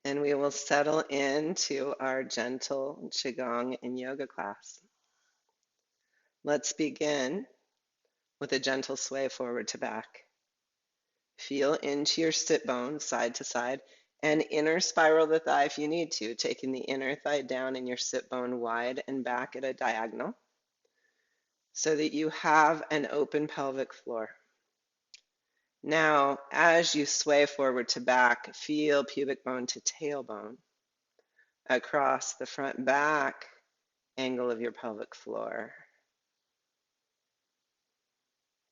and we will settle into our gentle Qigong and yoga class. Let's begin with a gentle sway forward to back. Feel into your sit bone, side to side, and inner spiral the thigh if you need to, taking the inner thigh down in your sit bone wide and back at a diagonal so that you have an open pelvic floor. Now, as you sway forward to back, feel pubic bone to tailbone across the front back angle of your pelvic floor.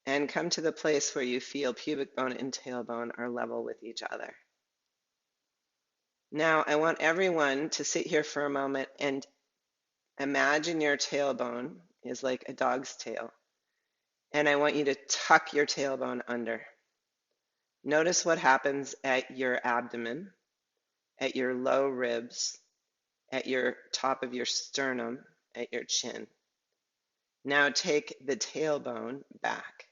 And come to the place where you feel pubic bone and tailbone are level with each other. Now, I want everyone to sit here for a moment and imagine your tailbone is like a dog's tail. And I want you to tuck your tailbone under. Notice what happens at your abdomen, at your low ribs, at your top of your sternum, at your chin. Now take the tailbone back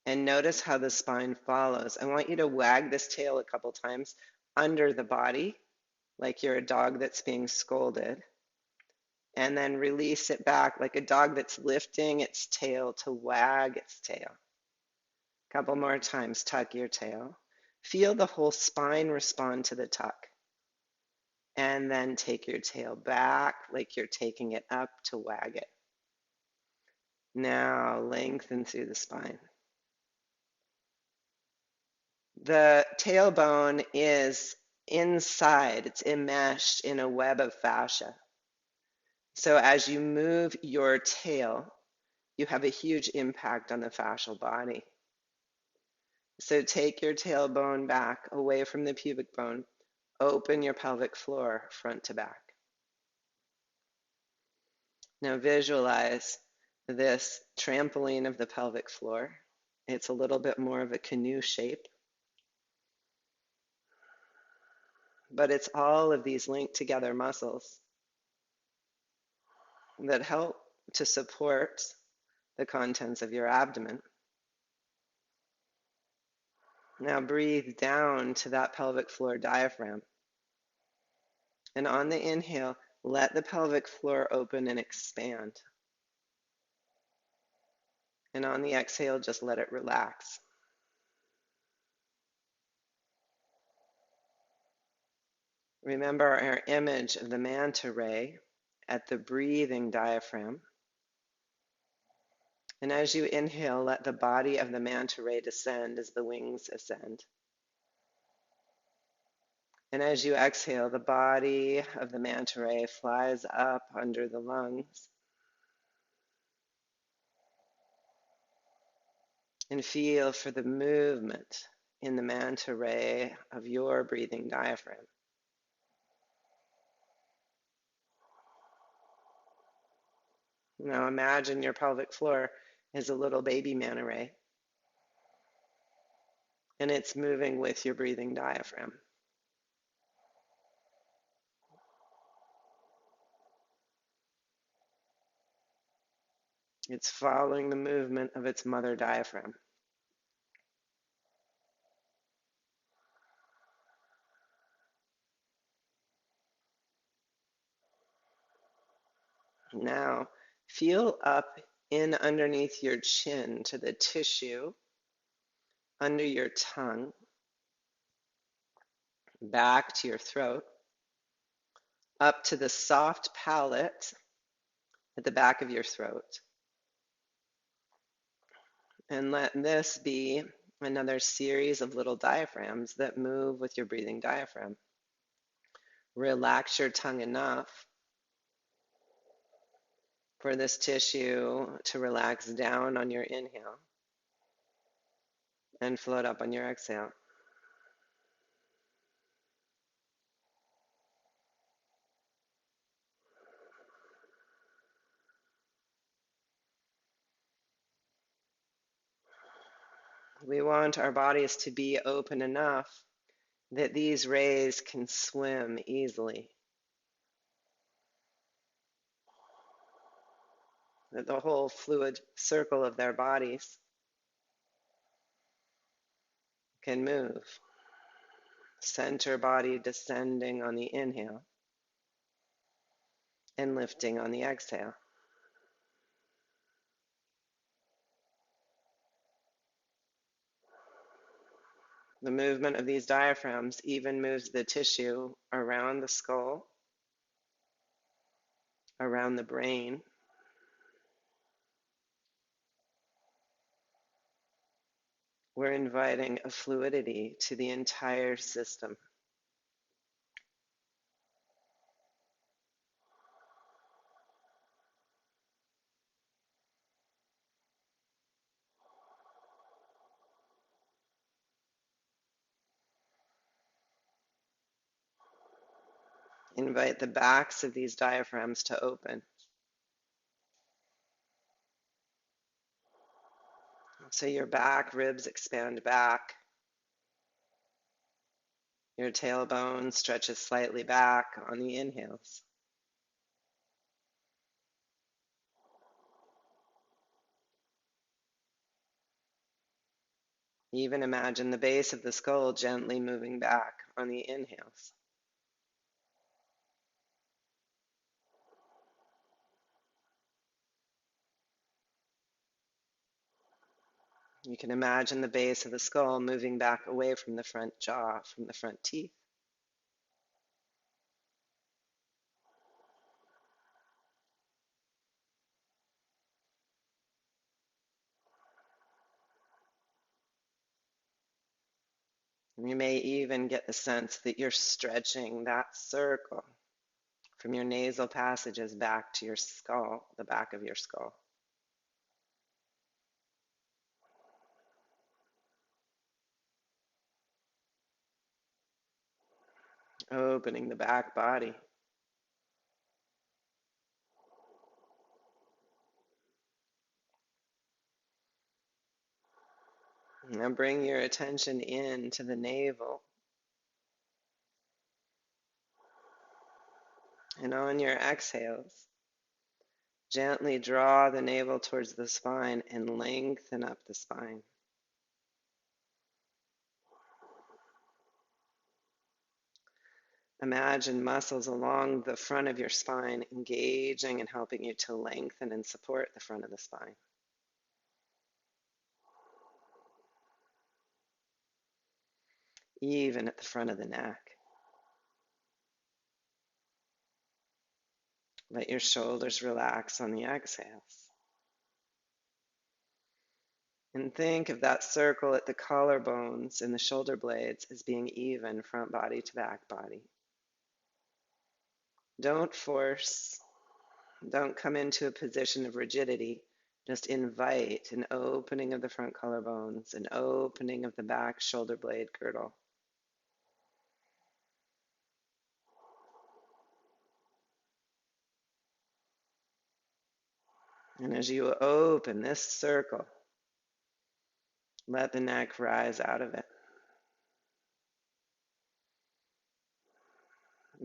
and notice how the spine follows. I want you to wag this tail a couple times under the body, like you're a dog that's being scolded, and then release it back like a dog that's lifting its tail to wag its tail. A couple more times, tuck your tail. Feel the whole spine respond to the tuck. And then take your tail back like you're taking it up to wag it. Now lengthen through the spine. The tailbone is inside, it's enmeshed in a web of fascia. So as you move your tail, you have a huge impact on the fascial body. So take your tailbone back away from the pubic bone. Open your pelvic floor front to back. Now visualize this trampoline of the pelvic floor. It's a little bit more of a canoe shape. But it's all of these linked together muscles that help to support the contents of your abdomen. Now breathe down to that pelvic floor diaphragm. And on the inhale, let the pelvic floor open and expand. And on the exhale, just let it relax. Remember our image of the manta ray at the breathing diaphragm. And as you inhale, let the body of the manta ray descend as the wings ascend. And as you exhale, the body of the manta ray flies up under the lungs. And feel for the movement in the manta ray of your breathing diaphragm. Now imagine your pelvic floor is a little baby manta ray, and it's moving with your breathing diaphragm. It's following the movement of its mother diaphragm. Now, feel up in underneath your chin to the tissue under your tongue, back to your throat, up to the soft palate at the back of your throat. And let this be another series of little diaphragms that move with your breathing diaphragm. Relax your tongue enough for this tissue to relax down on your inhale and float up on your exhale. We want our bodies to be open enough that these rays can swim easily, that the whole fluid circle of their bodies can move. Center body descending on the inhale and lifting on the exhale. The movement of these diaphragms even moves the tissue around the skull, around the brain. We're inviting a fluidity to the entire system. Invite the backs of these diaphragms to open. So your back ribs expand back. Your tailbone stretches slightly back on the inhales. Even imagine the base of the skull gently moving back on the inhales. You can imagine the base of the skull moving back away from the front jaw, from the front teeth. And you may even get the sense that you're stretching that circle from your nasal passages back to your skull, the back of your skull. Opening the back body. Now bring your attention in to the navel. And on your exhales, gently draw the navel towards the spine and lengthen up the spine. Imagine muscles along the front of your spine engaging and helping you to lengthen and support the front of the spine. Even at the front of the neck. Let your shoulders relax on the exhales. And think of that circle at the collarbones and the shoulder blades as being even front body to back body. Don't force, don't come into a position of rigidity. Just invite an opening of the front collarbones, an opening of the back shoulder blade girdle. And as you open this circle, let the neck rise out of it.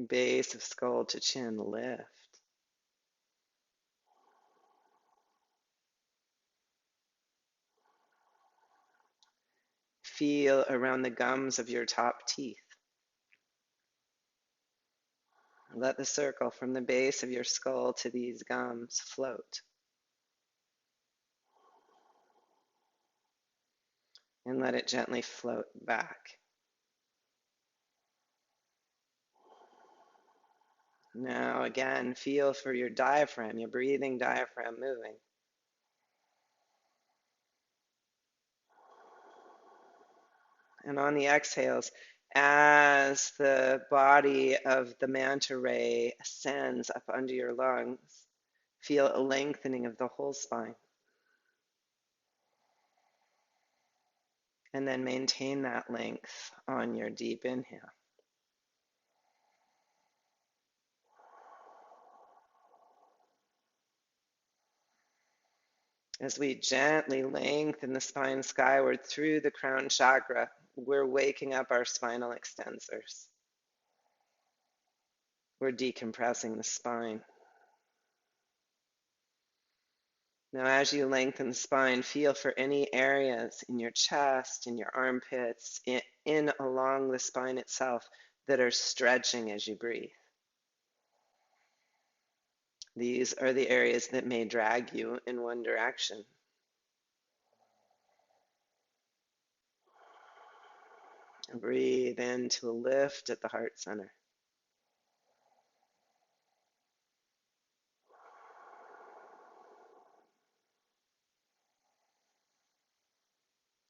Base of skull to chin lift. Feel around the gums of your top teeth. Let the circle from the base of your skull to these gums float. And let it gently float back. Now again, feel for your diaphragm, your breathing diaphragm moving. And on the exhales, as the body of the manta ray ascends up under your lungs, feel a lengthening of the whole spine. And then maintain that length on your deep inhale. As we gently lengthen the spine skyward through the crown chakra, we're waking up our spinal extensors. We're decompressing the spine. Now, as you lengthen the spine, feel for any areas in your chest, in your armpits, in along the spine itself that are stretching as you breathe. These are the areas that may drag you in one direction. Breathe into a lift at the heart center.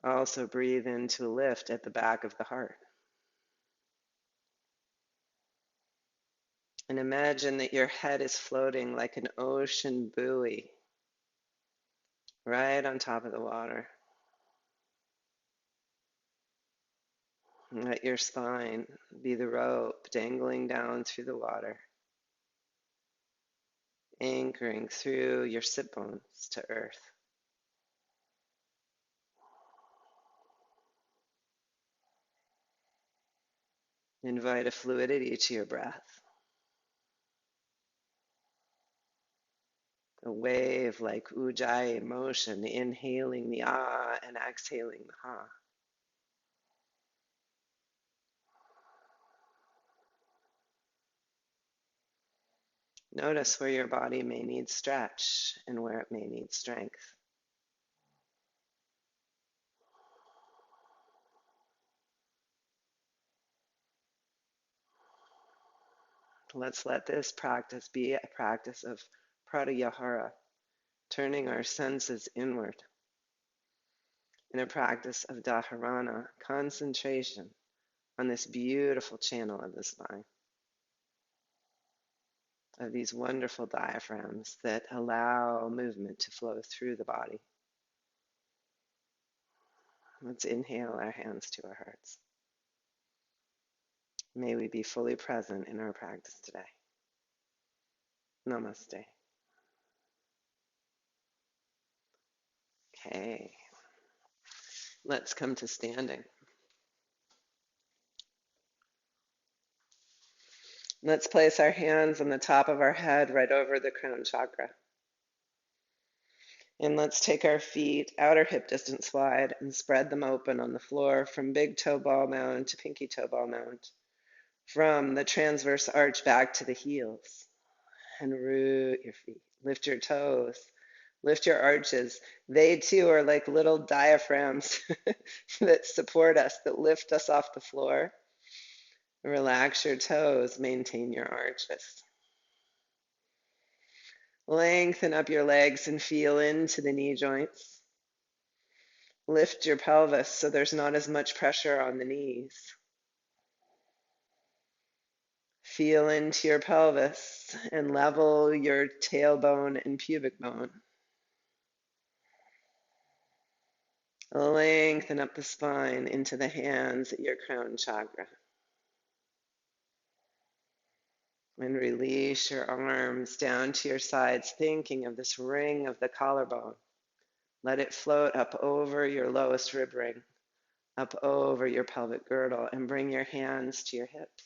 Also breathe into a lift at the back of the heart. And imagine that your head is floating like an ocean buoy right on top of the water. And let your spine be the rope dangling down through the water, anchoring through your sit bones to earth. Invite a fluidity to your breath. A wave like ujjayi motion, inhaling the ah and exhaling the ha. Notice where your body may need stretch and where it may need strength. Let's let this practice be a practice of pratyahara, turning our senses inward, and a practice of dharana, concentration on this beautiful channel of the spine, of these wonderful diaphragms that allow movement to flow through the body. Let's inhale our hands to our hearts. May we be fully present in our practice today. Namaste. Okay, let's come to standing. Let's place our hands on the top of our head right over the crown chakra. And let's take our feet outer hip distance wide and spread them open on the floor from big toe ball mound to pinky toe ball mound. From the transverse arch back to the heels. And root your feet. Lift your toes. Lift your arches. They too are like little diaphragms that support us, that lift us off the floor. Relax your toes. Maintain your arches. Lengthen up your legs and feel into the knee joints. Lift your pelvis so there's not as much pressure on the knees. Feel into your pelvis and level your tailbone and pubic bone. Lengthen up the spine into the hands at your crown chakra. And release your arms down to your sides, thinking of this ring of the collarbone. Let it float up over your lowest rib ring, up over your pelvic girdle, and bring your hands to your hips,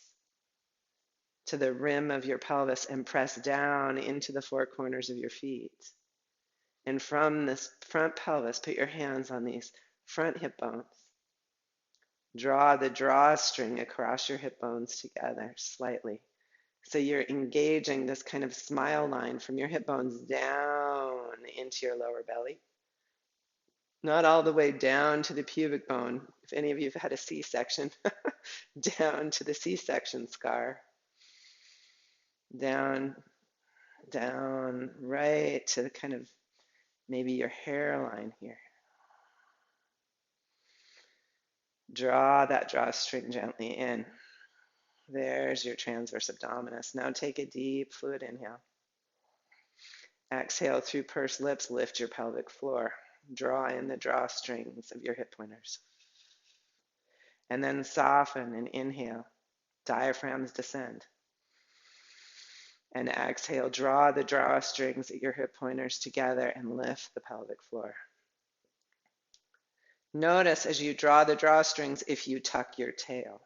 to the rim of your pelvis, and press down into the four corners of your feet. And from this front pelvis, put your hands on these front hip bones. Draw the drawstring across your hip bones together slightly. So you're engaging this kind of smile line from your hip bones down into your lower belly. Not all the way down to the pubic bone. If any of you have had a C-section, down to the C-section scar. Down, down, right to kind of maybe your hairline here. Draw that drawstring gently in. There's your transverse abdominis. Now take a deep fluid inhale. Exhale through pursed lips, lift your pelvic floor. Draw in the drawstrings of your hip pointers. And then soften and inhale. Diaphragms descend. And exhale, draw the drawstrings at your hip pointers together and lift the pelvic floor. Notice as you draw the drawstrings if you tuck your tail.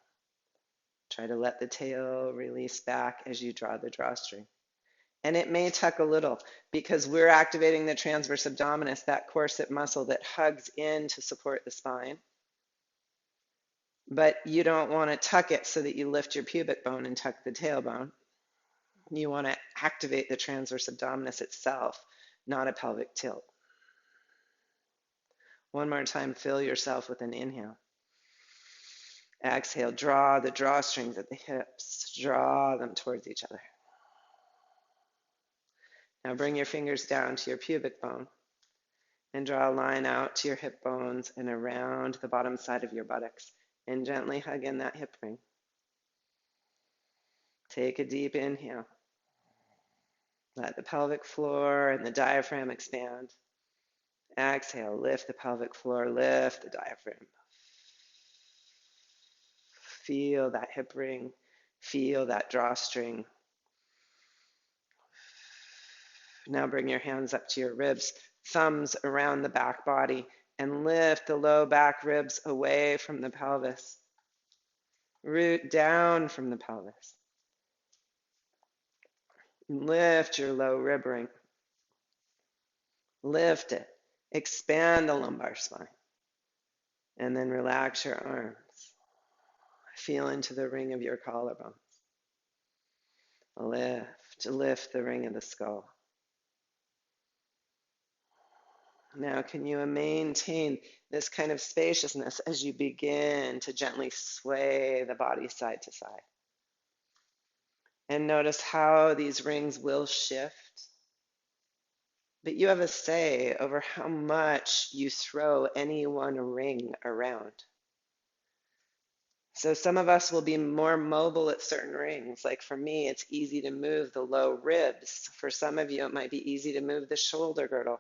Try to let the tail release back as you draw the drawstring. And it may tuck a little because we're activating the transverse abdominis, that corset muscle that hugs in to support the spine. But you don't want to tuck it so that you lift your pubic bone and tuck the tailbone. You want to activate the transverse abdominis itself, not a pelvic tilt. One more time, fill yourself with an inhale. Exhale, draw the drawstrings at the hips, draw them towards each other. Now bring your fingers down to your pubic bone and draw a line out to your hip bones and around the bottom side of your buttocks and gently hug in that hip ring. Take a deep inhale. Let the pelvic floor and the diaphragm expand. Exhale, lift the pelvic floor, lift the diaphragm. Feel that hip ring, feel that drawstring. Now bring your hands up to your ribs, thumbs around the back body, and lift the low back ribs away from the pelvis. Root down from the pelvis. Lift your low rib ring. Lift it. Expand the lumbar spine. And then relax your arms. Feel into the ring of your collarbones. Lift the ring of the skull. Now, can you maintain this kind of spaciousness as you begin to gently sway the body side to side? And notice how these rings will shift. But you have a say over how much you throw any one ring around. So some of us will be more mobile at certain rings. Like for me, it's easy to move the low ribs. For some of you, it might be easy to move the shoulder girdle.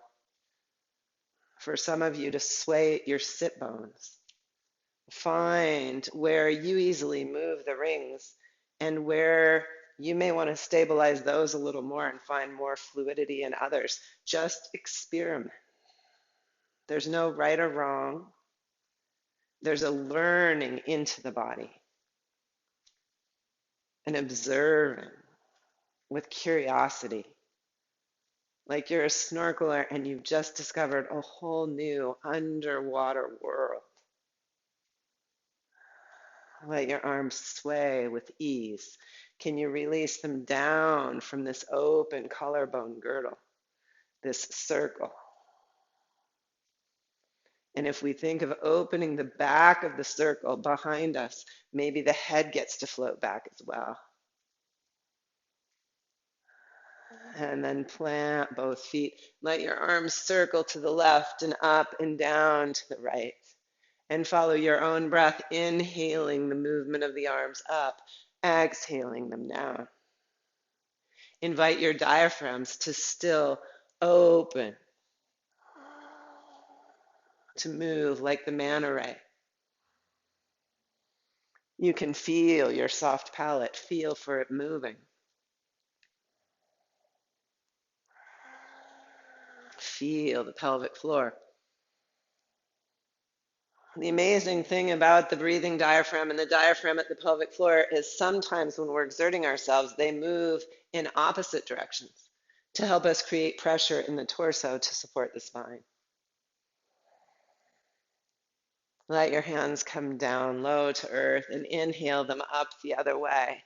For some of you, to sway your sit bones. Find where you easily move the rings and where you may want to stabilize those a little more and find more fluidity in others. Just experiment. There's no right or wrong. There's a learning into the body, an observing with curiosity. Like you're a snorkeler and you've just discovered a whole new underwater world. Let your arms sway with ease. Can you release them down from this open collarbone girdle, this circle? And if we think of opening the back of the circle behind us, maybe the head gets to float back as well. And then plant both feet. Let your arms circle to the left and up and down to the right. And follow your own breath, inhaling the movement of the arms up, exhaling them down. Invite your diaphragms to still open, to move like the manta ray. You can feel your soft palate, feel for it moving. Feel the pelvic floor. The amazing thing about the breathing diaphragm and the diaphragm at the pelvic floor is sometimes when we're exerting ourselves, they move in opposite directions to help us create pressure in the torso to support the spine. Let your hands come down low to earth and inhale them up the other way.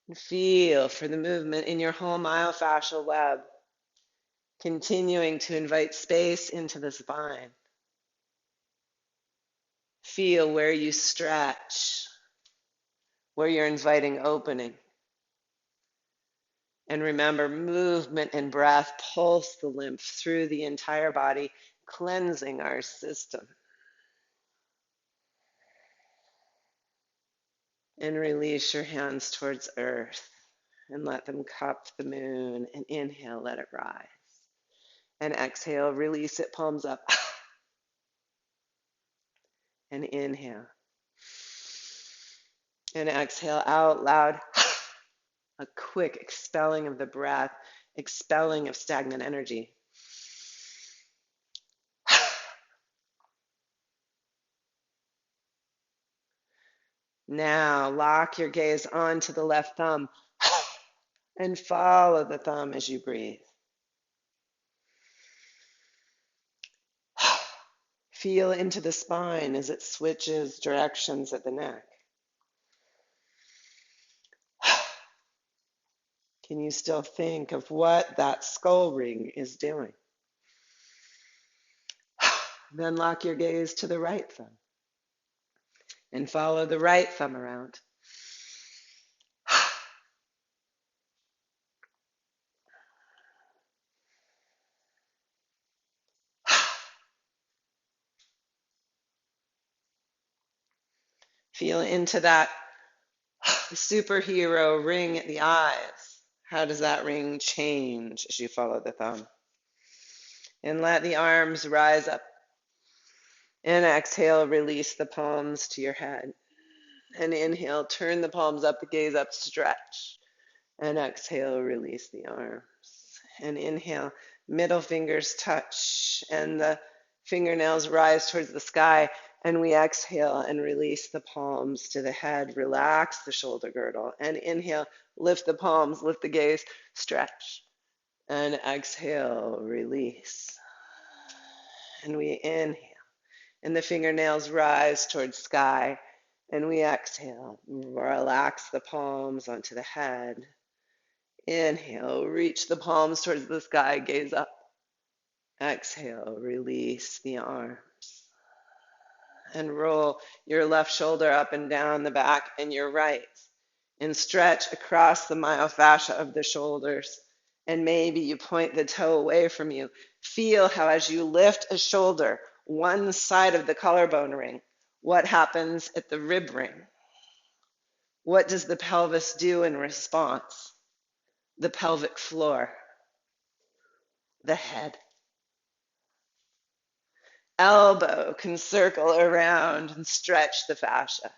And feel for the movement in your whole myofascial web, continuing to invite space into the spine. Feel where you stretch, where you're inviting opening. And remember, movement and breath pulse the lymph through the entire body, cleansing our system. And release your hands towards earth and let them cup the moon. And inhale, let it rise. And exhale, release it, palms up. And inhale. And exhale out loud. A quick expelling of the breath, expelling of stagnant energy. Now lock your gaze onto the left thumb And follow the thumb as you breathe. Feel into the spine as it switches directions at the neck. Can you still think of what that skull ring is doing? Then lock your gaze to the right thumb and follow the right thumb around. Feel into that superhero ring at the eyes. How does that ring change as you follow the thumb? And let the arms rise up. And exhale, release the palms to your head. And inhale, turn the palms up, the gaze up, stretch. And exhale, release the arms. And inhale, middle fingers touch and the fingernails rise towards the sky. And we exhale and release the palms to the head. Relax the shoulder girdle. And inhale, lift the palms, lift the gaze, stretch. And exhale, release. And we inhale. And the fingernails rise towards sky. And we exhale. Relax the palms onto the head. Inhale, reach the palms towards the sky, gaze up. Exhale, release the arms. And roll your left shoulder up and down the back and your right. And stretch across the myofascia of the shoulders. And maybe you point the toe away from you. Feel how as you lift a shoulder, one side of the collarbone ring, what happens at the rib ring? What does the pelvis do in response? The pelvic floor, the head. Elbow can circle around and stretch the fascia.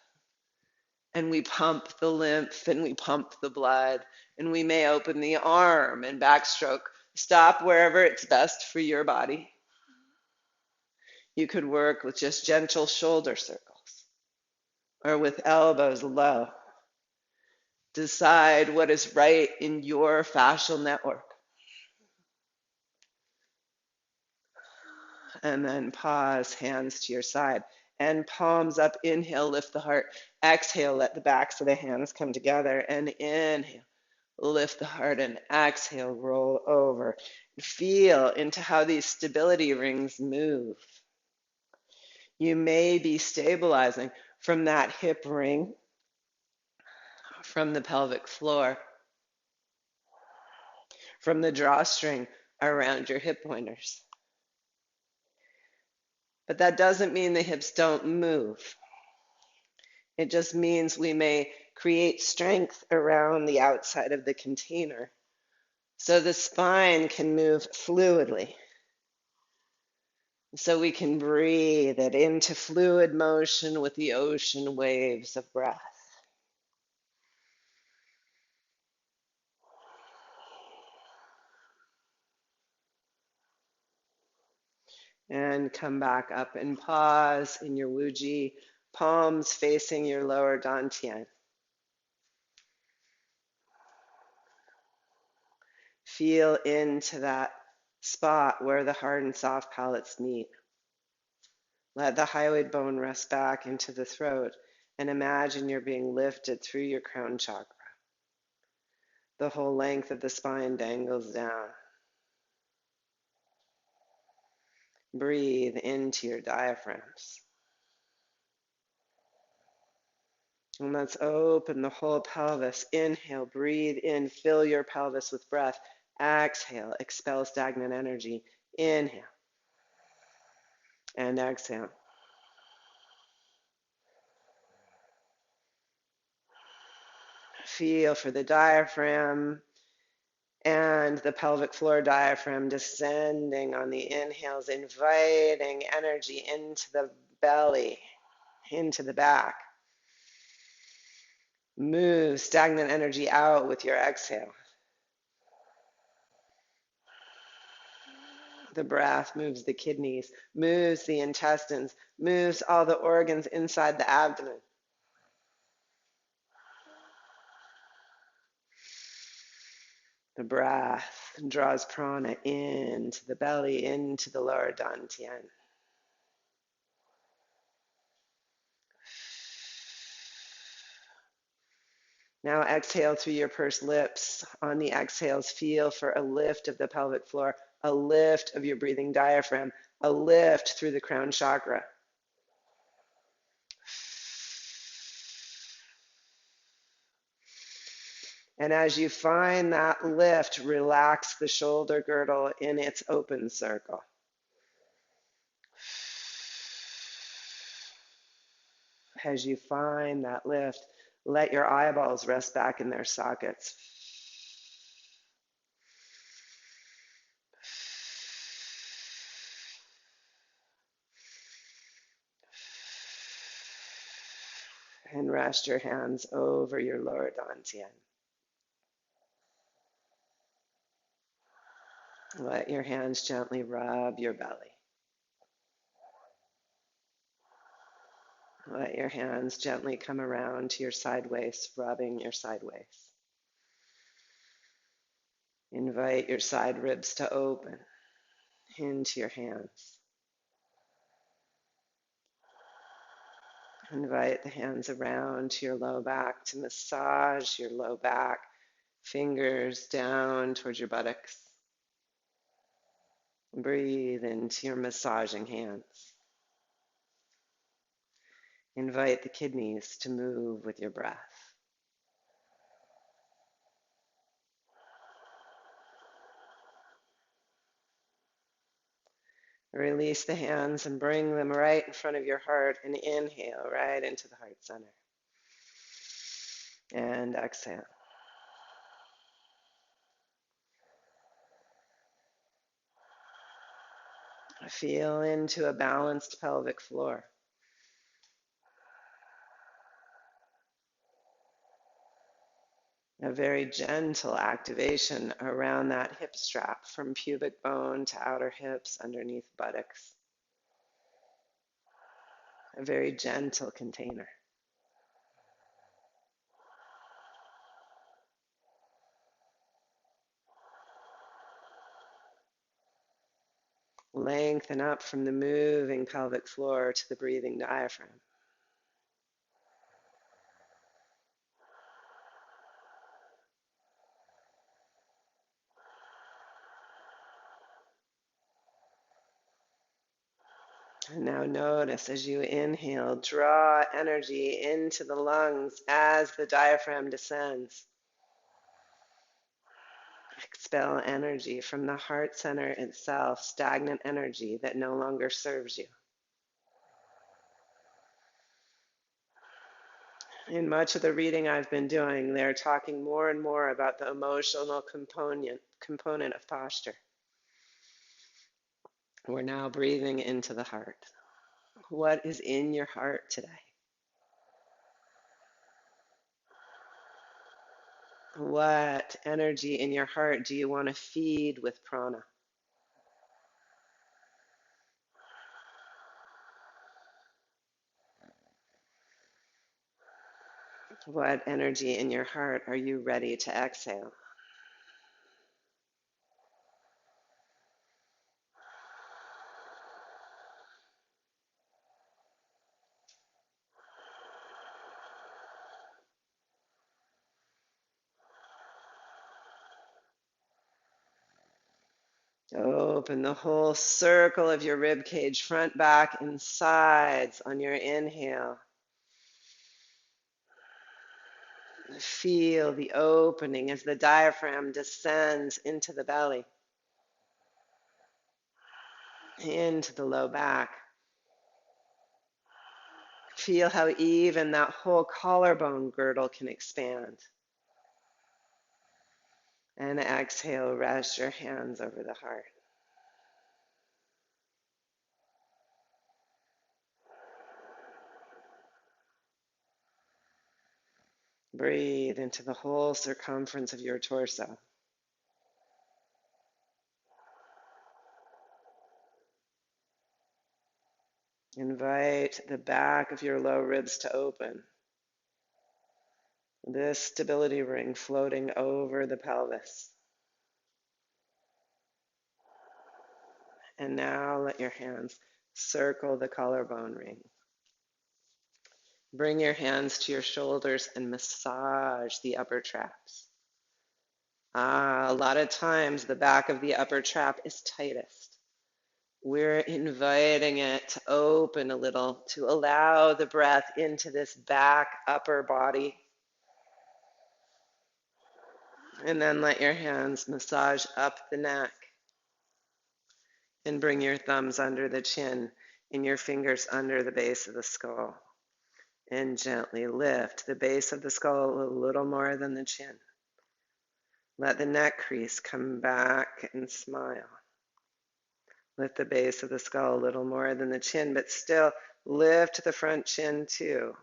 And we pump the lymph and we pump the blood. And we may open the arm and backstroke. Stop wherever it's best for your body. You could work with just gentle shoulder circles or with elbows low. Decide what is right in your fascial network. And then pause, hands to your side. And palms up, inhale, lift the heart. Exhale, let the backs of the hands come together. And inhale, lift the heart. And exhale, roll over. Feel into how these stability rings move. You may be stabilizing from that hip ring, from the pelvic floor, from the drawstring around your hip pointers. But that doesn't mean the hips don't move. It just means we may create strength around the outside of the container so the spine can move fluidly. So we can breathe it into fluid motion with the ocean waves of breath. And come back up and pause in your Wuji, palms facing your lower dantian. Feel into that spot where the hard and soft palates meet. Let the hyoid bone rest back into the throat and imagine you're being lifted through your crown chakra. The whole length of the spine dangles down. Breathe into your diaphragms. And let's open the whole pelvis. Inhale, breathe in, fill your pelvis with breath. Exhale, expel stagnant energy. Inhale and exhale. Feel for the diaphragm and the pelvic floor diaphragm descending on the inhales, inviting energy into the belly, into the back. Move stagnant energy out with your exhale. The breath moves the kidneys, moves the intestines, moves all the organs inside the abdomen. The breath draws prana into the belly, into the lower dantian. Now exhale through your pursed lips. On the exhales, feel for a lift of the pelvic floor, a lift of your breathing diaphragm, a lift through the crown chakra. And as you find that lift, relax the shoulder girdle in its open circle. As you find that lift, let your eyeballs rest back in their sockets. And rest your hands over your lower dantian. Let your hands gently rub your belly. Let your hands gently come around to your side waist, rubbing your side waist. Invite your side ribs to open into your hands. Invite the hands around to your low back to massage your low back, fingers down towards your buttocks. Breathe into your massaging hands. Invite the kidneys to move with your breath. Release the hands and bring them right in front of your heart and inhale right into the heart center. And exhale. Feel into a balanced pelvic floor. A very gentle activation around that hip strap from pubic bone to outer hips underneath buttocks. A very gentle container. Lengthen up from the moving pelvic floor to the breathing diaphragm. And now notice as you inhale, draw energy into the lungs as the diaphragm descends. Expel energy from the heart center itself, stagnant energy that no longer serves you. In much of the reading I've been doing, they're talking more and more about the emotional component of posture. We're now breathing into the heart. What is in your heart today? What energy in your heart do you want to feed with prana? What energy in your heart are you ready to exhale? Open the whole circle of your rib cage, front, back, and sides on your inhale. Feel the opening as the diaphragm descends into the belly, into the low back. Feel how even that whole collarbone girdle can expand. And exhale, rest your hands over the heart. Breathe into the whole circumference of your torso. Invite the back of your low ribs to open. This stability ring floating over the pelvis. And now let your hands circle the collarbone ring. Bring your hands to your shoulders and massage the upper traps. A lot of times the back of the upper trap is tightest. We're inviting it to open a little, to allow the breath into this back upper body. And then let your hands massage up the neck. And bring your thumbs under the chin and your fingers under the base of the skull. And gently lift the base of the skull a little more than the chin. Let the neck crease come back and smile. Lift the base of the skull a little more than the chin, but still lift the front chin too.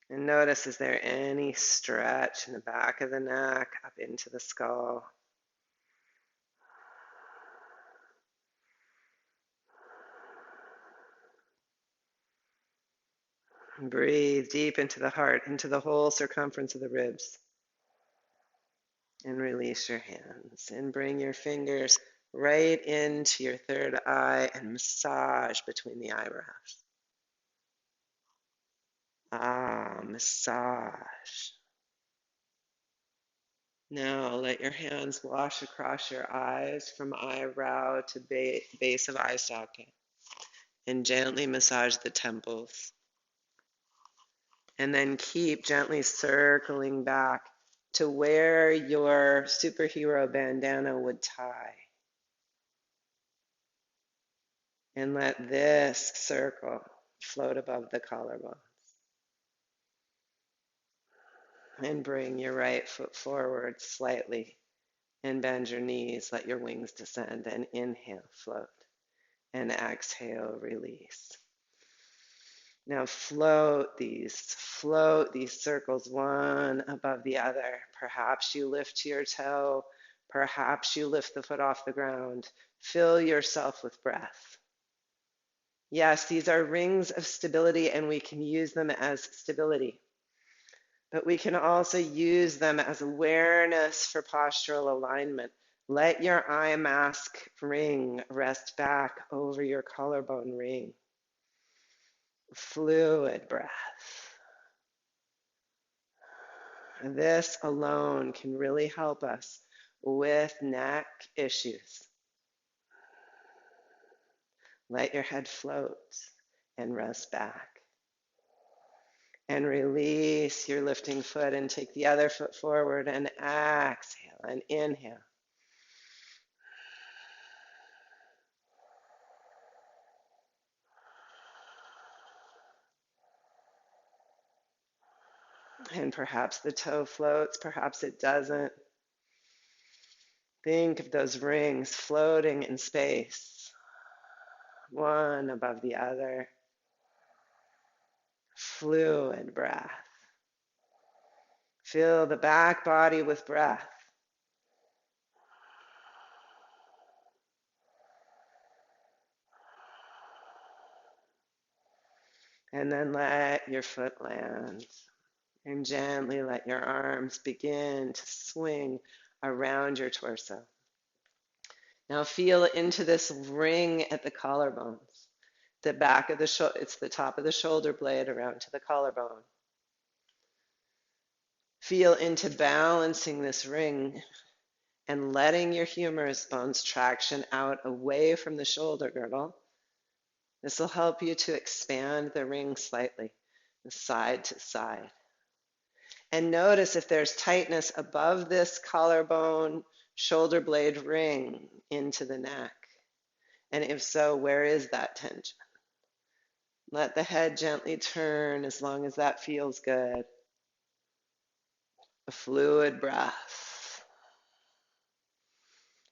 And notice, is there any stretch in the back of the neck up into the skull? Breathe deep into the heart, into the whole circumference of the ribs. And release your hands. And bring your fingers right into your third eye and massage between the eyebrows. Massage. Now let your hands wash across your eyes from eyebrow to base of eye socket. And gently massage the temples. And then keep gently circling back to where your superhero bandana would tie. And let this circle float above the collarbone. And bring your right foot forward slightly and bend your knees. Let your wings descend and inhale, float. And exhale, release. Now float these circles one above the other. Perhaps you lift your toe. Perhaps you lift the foot off the ground. Fill yourself with breath. Yes, these are rings of stability and we can use them as stability. But we can also use them as awareness for postural alignment. Let your eye mask ring rest back over your collarbone ring. Fluid breath. This alone can really help us with neck issues. Let your head float and rest back. And release your lifting foot and take the other foot forward and exhale and inhale. And perhaps the toe floats, perhaps it doesn't. Think of those rings floating in space, one above the other. Fluid breath. Fill the back body with breath. And then let your foot land. And gently let your arms begin to swing around your torso. Now feel into this ring at the collarbones. The back of the shoulder, it's the top of the shoulder blade around to the collarbone. Feel into balancing this ring and letting your humerus bones traction out away from the shoulder girdle. This will help you to expand the ring slightly, side to side. And notice if there's tightness above this collarbone, shoulder blade ring into the neck. And if so, where is that tension? Let the head gently turn as long as that feels good. A fluid breath.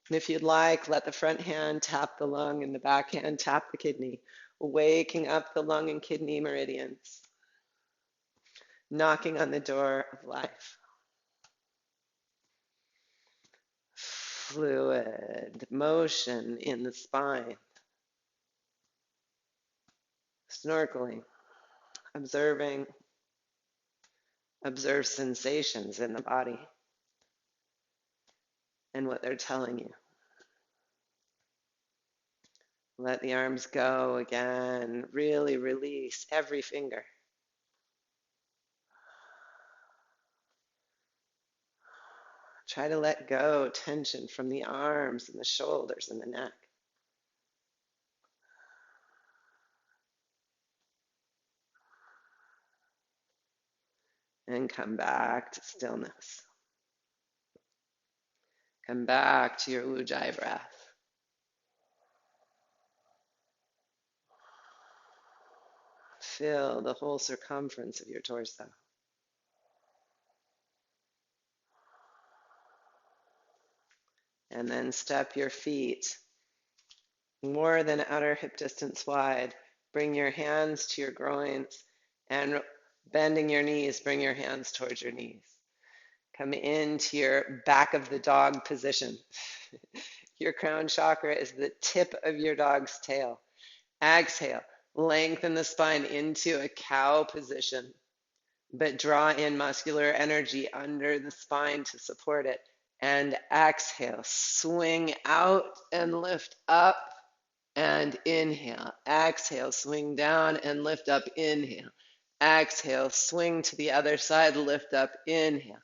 And if you'd like, let the front hand tap the lung and the back hand tap the kidney, waking up the lung and kidney meridians, knocking on the door of life. Fluid motion in the spine. Snorkeling, observe sensations in the body and what they're telling you. Let the arms go again. Really release every finger. Try to let go tension from the arms and the shoulders and the neck. And come back to stillness. Come back to your Ujjayi breath. Feel the whole circumference of your torso. And then step your feet more than outer hip distance wide. Bring your hands to your groins, and bending your knees, bring your hands towards your knees. Come into your back of the dog position. Your crown chakra is the tip of your dog's tail. Exhale, lengthen the spine into a cow position, but draw in muscular energy under the spine to support it. And exhale, swing out and lift up. And inhale, exhale, swing down and lift up, inhale. Exhale, swing to the other side, lift up, inhale.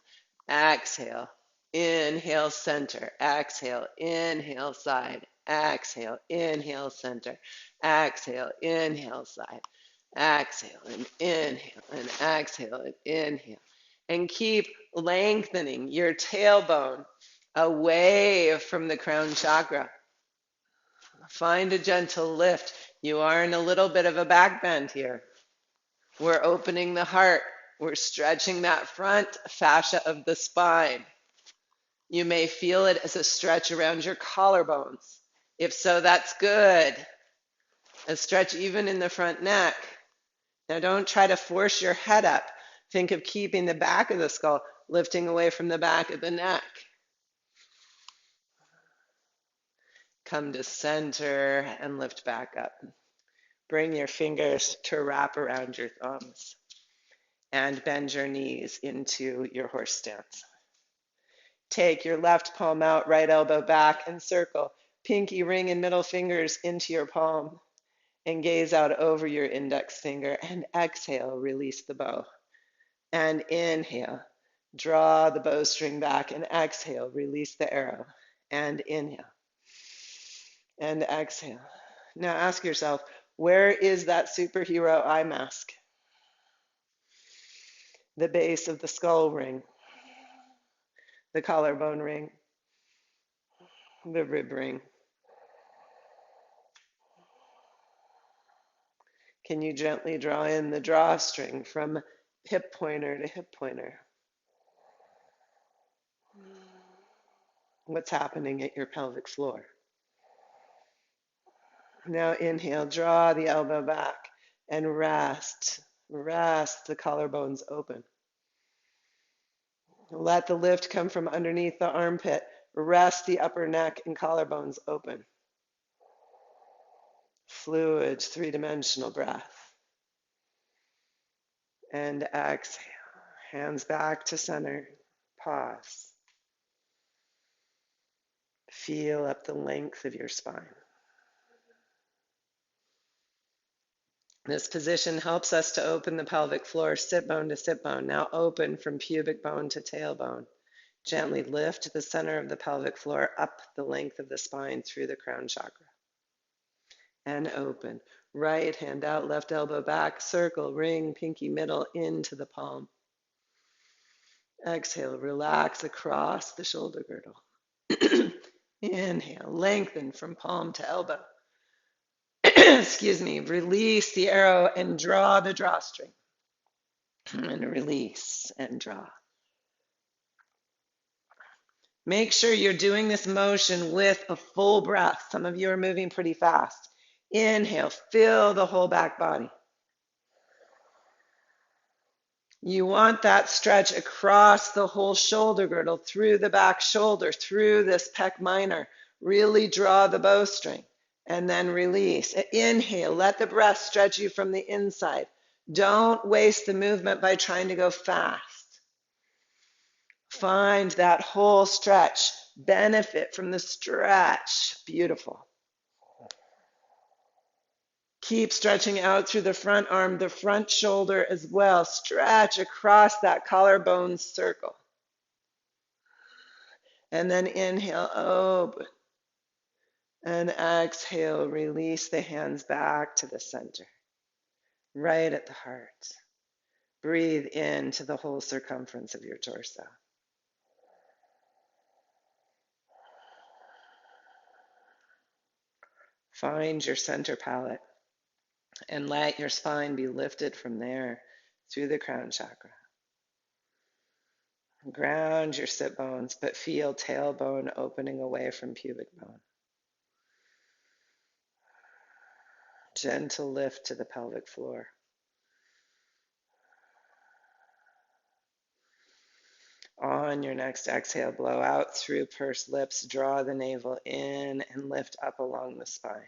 Exhale, inhale, center. Exhale, inhale, side. Exhale, inhale, center. Exhale, inhale, side. Exhale and inhale and exhale and inhale. And keep lengthening your tailbone away from the crown chakra. Find a gentle lift. You are in a little bit of a back bend here. We're opening the heart. We're stretching that front fascia of the spine. You may feel it as a stretch around your collarbones. If so, that's good. A stretch even in the front neck. Now don't try to force your head up. Think of keeping the back of the skull lifting away from the back of the neck. Come to center and lift back up. Bring your fingers to wrap around your thumbs and bend your knees into your horse stance. Take your left palm out, right elbow back, and circle pinky ring and middle fingers into your palm, and gaze out over your index finger, and exhale, release the bow. And inhale, draw the bowstring back, and exhale, release the arrow. And inhale, and exhale. Now ask yourself, where is that superhero eye mask? The base of the skull ring, the collarbone ring, the rib ring. Can you gently draw in the drawstring from hip pointer to hip pointer? What's happening at your pelvic floor? Now inhale, draw the elbow back and rest. Rest the collarbones open. Let the lift come from underneath the armpit. Rest the upper neck and collarbones open. Fluid, three-dimensional breath. And exhale. Hands back to center. Pause. Feel up the length of your spine. This position helps us to open the pelvic floor, sit bone to sit bone. Now open from pubic bone to tailbone. Gently lift the center of the pelvic floor up the length of the spine through the crown chakra. And open. Right hand out, left elbow back, circle, ring, pinky middle into the palm. Exhale, relax across the shoulder girdle. Inhale, lengthen from palm to elbow. Excuse me, release the arrow and draw the drawstring. And release and draw. Make sure you're doing this motion with a full breath. Some of you are moving pretty fast. Inhale, fill the whole back body. You want that stretch across the whole shoulder girdle, through the back shoulder, through this pec minor. Really draw the bowstring and then release. Inhale, let the breath stretch you from the inside. Don't waste the movement by trying to go fast. Find that whole stretch. Benefit from the stretch. Beautiful. Keep stretching out through the front arm, the front shoulder as well. Stretch across that collarbone circle. And then inhale, open. And exhale, release the hands back to the center, right at the heart. Breathe into the whole circumference of your torso. Find your center palate and let your spine be lifted from there through the crown chakra. Ground your sit bones, but feel tailbone opening away from pubic bone. Gentle lift to the pelvic floor. On your next exhale, blow out through pursed lips, draw the navel in and lift up along the spine.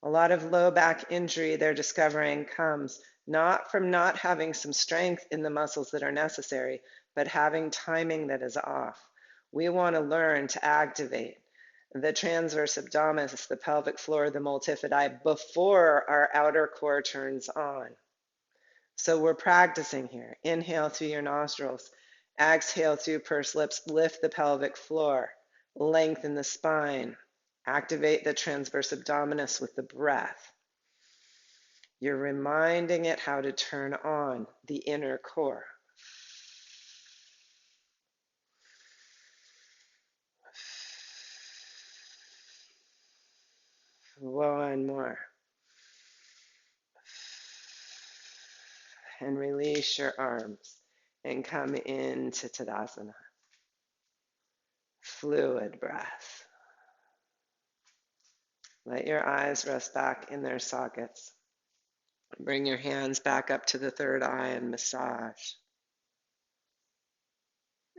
A lot of low back injury they're discovering comes not from not having some strength in the muscles that are necessary, but having timing that is off. We want to learn to activate the transverse abdominis, the pelvic floor, the multifidi before our outer core turns on. So we're practicing here. Inhale through your nostrils, exhale through pursed lips, lift the pelvic floor, lengthen the spine. Activate the transverse abdominis with the breath. You're reminding it how to turn on the inner core. One more. And release your arms and come into Tadasana. Fluid breath. Let your eyes rest back in their sockets. Bring your hands back up to the third eye and massage.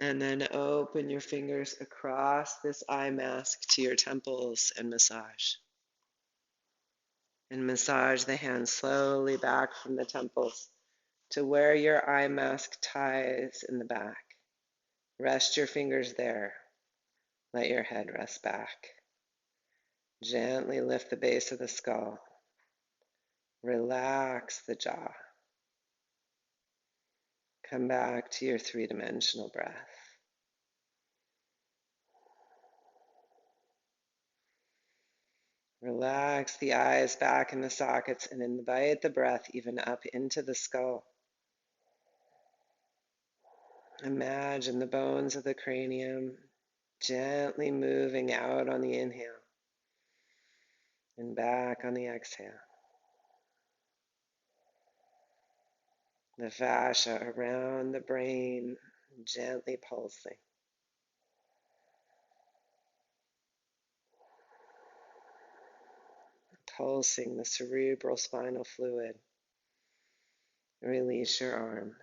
And then open your fingers across this eye mask to your temples and massage. And massage the hands slowly back from the temples to where your eye mask ties in the back. Rest your fingers there. Let your head rest back. Gently lift the base of the skull. Relax the jaw. Come back to your three-dimensional breath. Relax the eyes back in the sockets and invite the breath even up into the skull. Imagine the bones of the cranium gently moving out on the inhale and back on the exhale. The fascia around the brain gently pulsing. Pulsing the cerebral spinal fluid. Release your arms.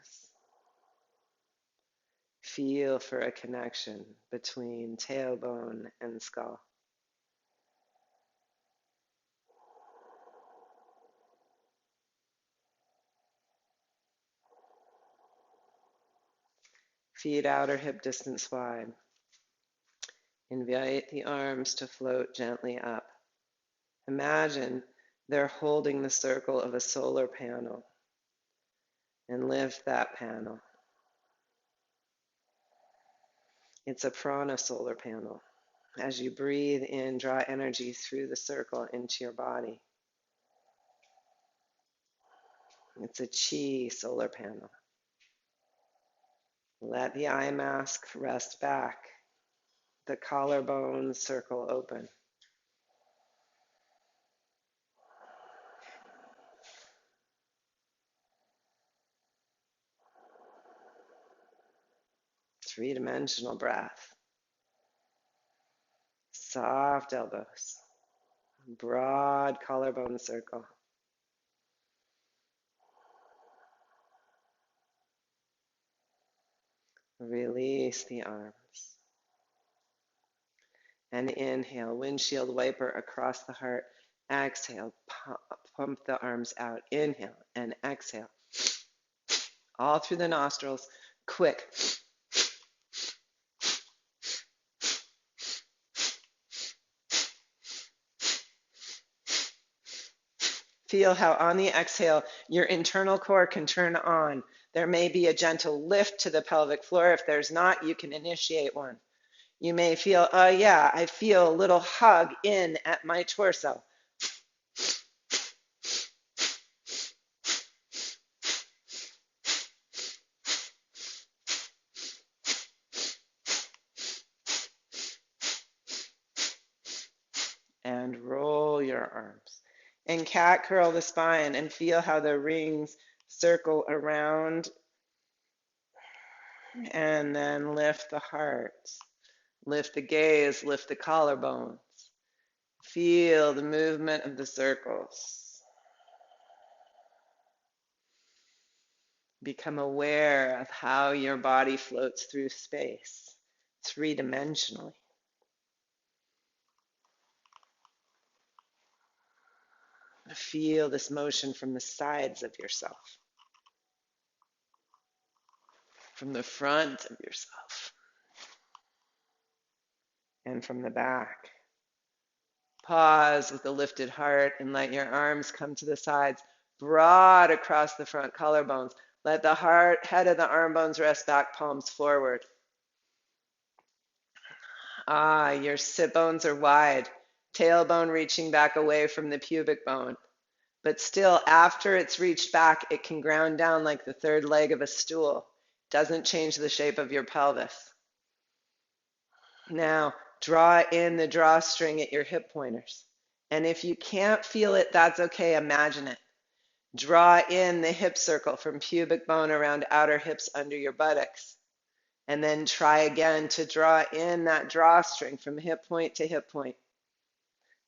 Feel for a connection between tailbone and skull. Feet outer hip distance wide. Invite the arms to float gently up. Imagine they're holding the circle of a solar panel and lift that panel. It's a prana solar panel. As you breathe in, draw energy through the circle into your body. It's a chi solar panel. Let the eye mask rest back. The collarbone circle open. Three-dimensional breath. Soft elbows. Broad collarbone circle. Release the arms. And inhale, windshield wiper across the heart. Exhale, pump the arms out. Inhale and exhale. All through the nostrils. Quick. Feel how on the exhale, your internal core can turn on. There may be a gentle lift to the pelvic floor. If there's not, you can initiate one. You may feel, oh yeah, I feel a little hug in at my torso. And roll your arms. And cat curl the spine and feel how the rings circle around, and then lift the heart. Lift the gaze, lift the collarbones. Feel the movement of the circles. Become aware of how your body floats through space, three-dimensionally. Feel this motion from the sides of yourself, from the front of yourself, and from the back. Pause with a lifted heart and let your arms come to the sides, broad across the front collarbones. Let the head of the arm bones rest back, palms forward. Your sit bones are wide, tailbone reaching back away from the pubic bone. But still, after it's reached back, it can ground down like the third leg of a stool. Doesn't change the shape of your pelvis. Now, draw in the drawstring at your hip pointers. And if you can't feel it, that's okay, imagine it. Draw in the hip circle from pubic bone around outer hips under your buttocks. And then try again to draw in that drawstring from hip point to hip point.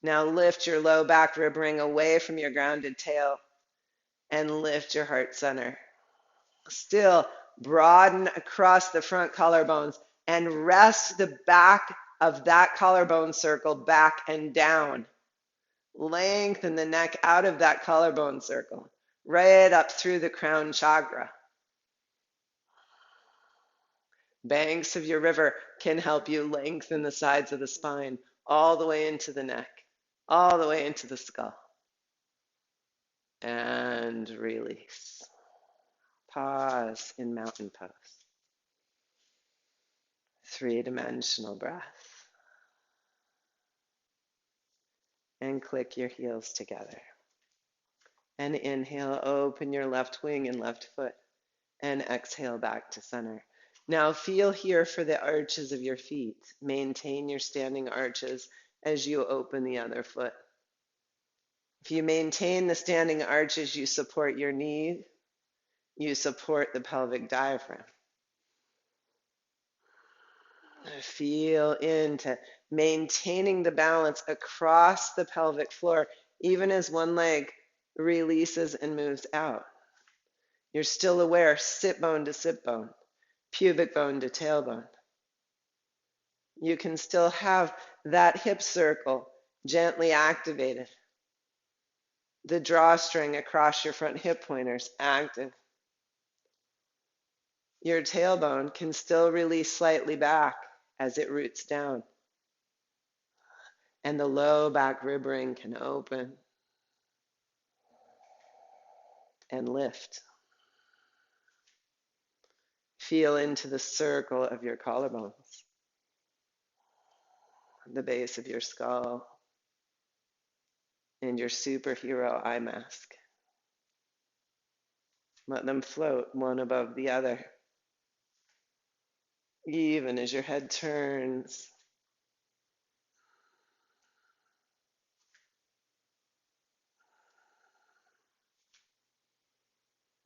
Now lift your low back rib ring away from your grounded tail and lift your heart center. Still broaden across the front collarbones and rest the back of that collarbone circle back and down. Lengthen the neck out of that collarbone circle, right up through the crown chakra. Banks of your river can help you lengthen the sides of the spine all the way into the neck, all the way into the skull. And release. Pause in mountain pose. Three-dimensional breath. And click your heels together. And inhale, open your left wing and left foot. And exhale back to center. Now feel here for the arches of your feet. Maintain your standing arches as you open the other foot. If you maintain the standing arches, you support your knee, you support the pelvic diaphragm. Feel into maintaining the balance across the pelvic floor, even as one leg releases and moves out. You're still aware, sit bone to sit bone, pubic bone to tailbone. You can still have that hip circle gently activated. The drawstring across your front hip pointers active. Your tailbone can still release slightly back as it roots down. And the low back rib ring can open and lift. Feel into the circle of your collarbones, the base of your skull, and your superhero eye mask. Let them float one above the other. Even as your head turns,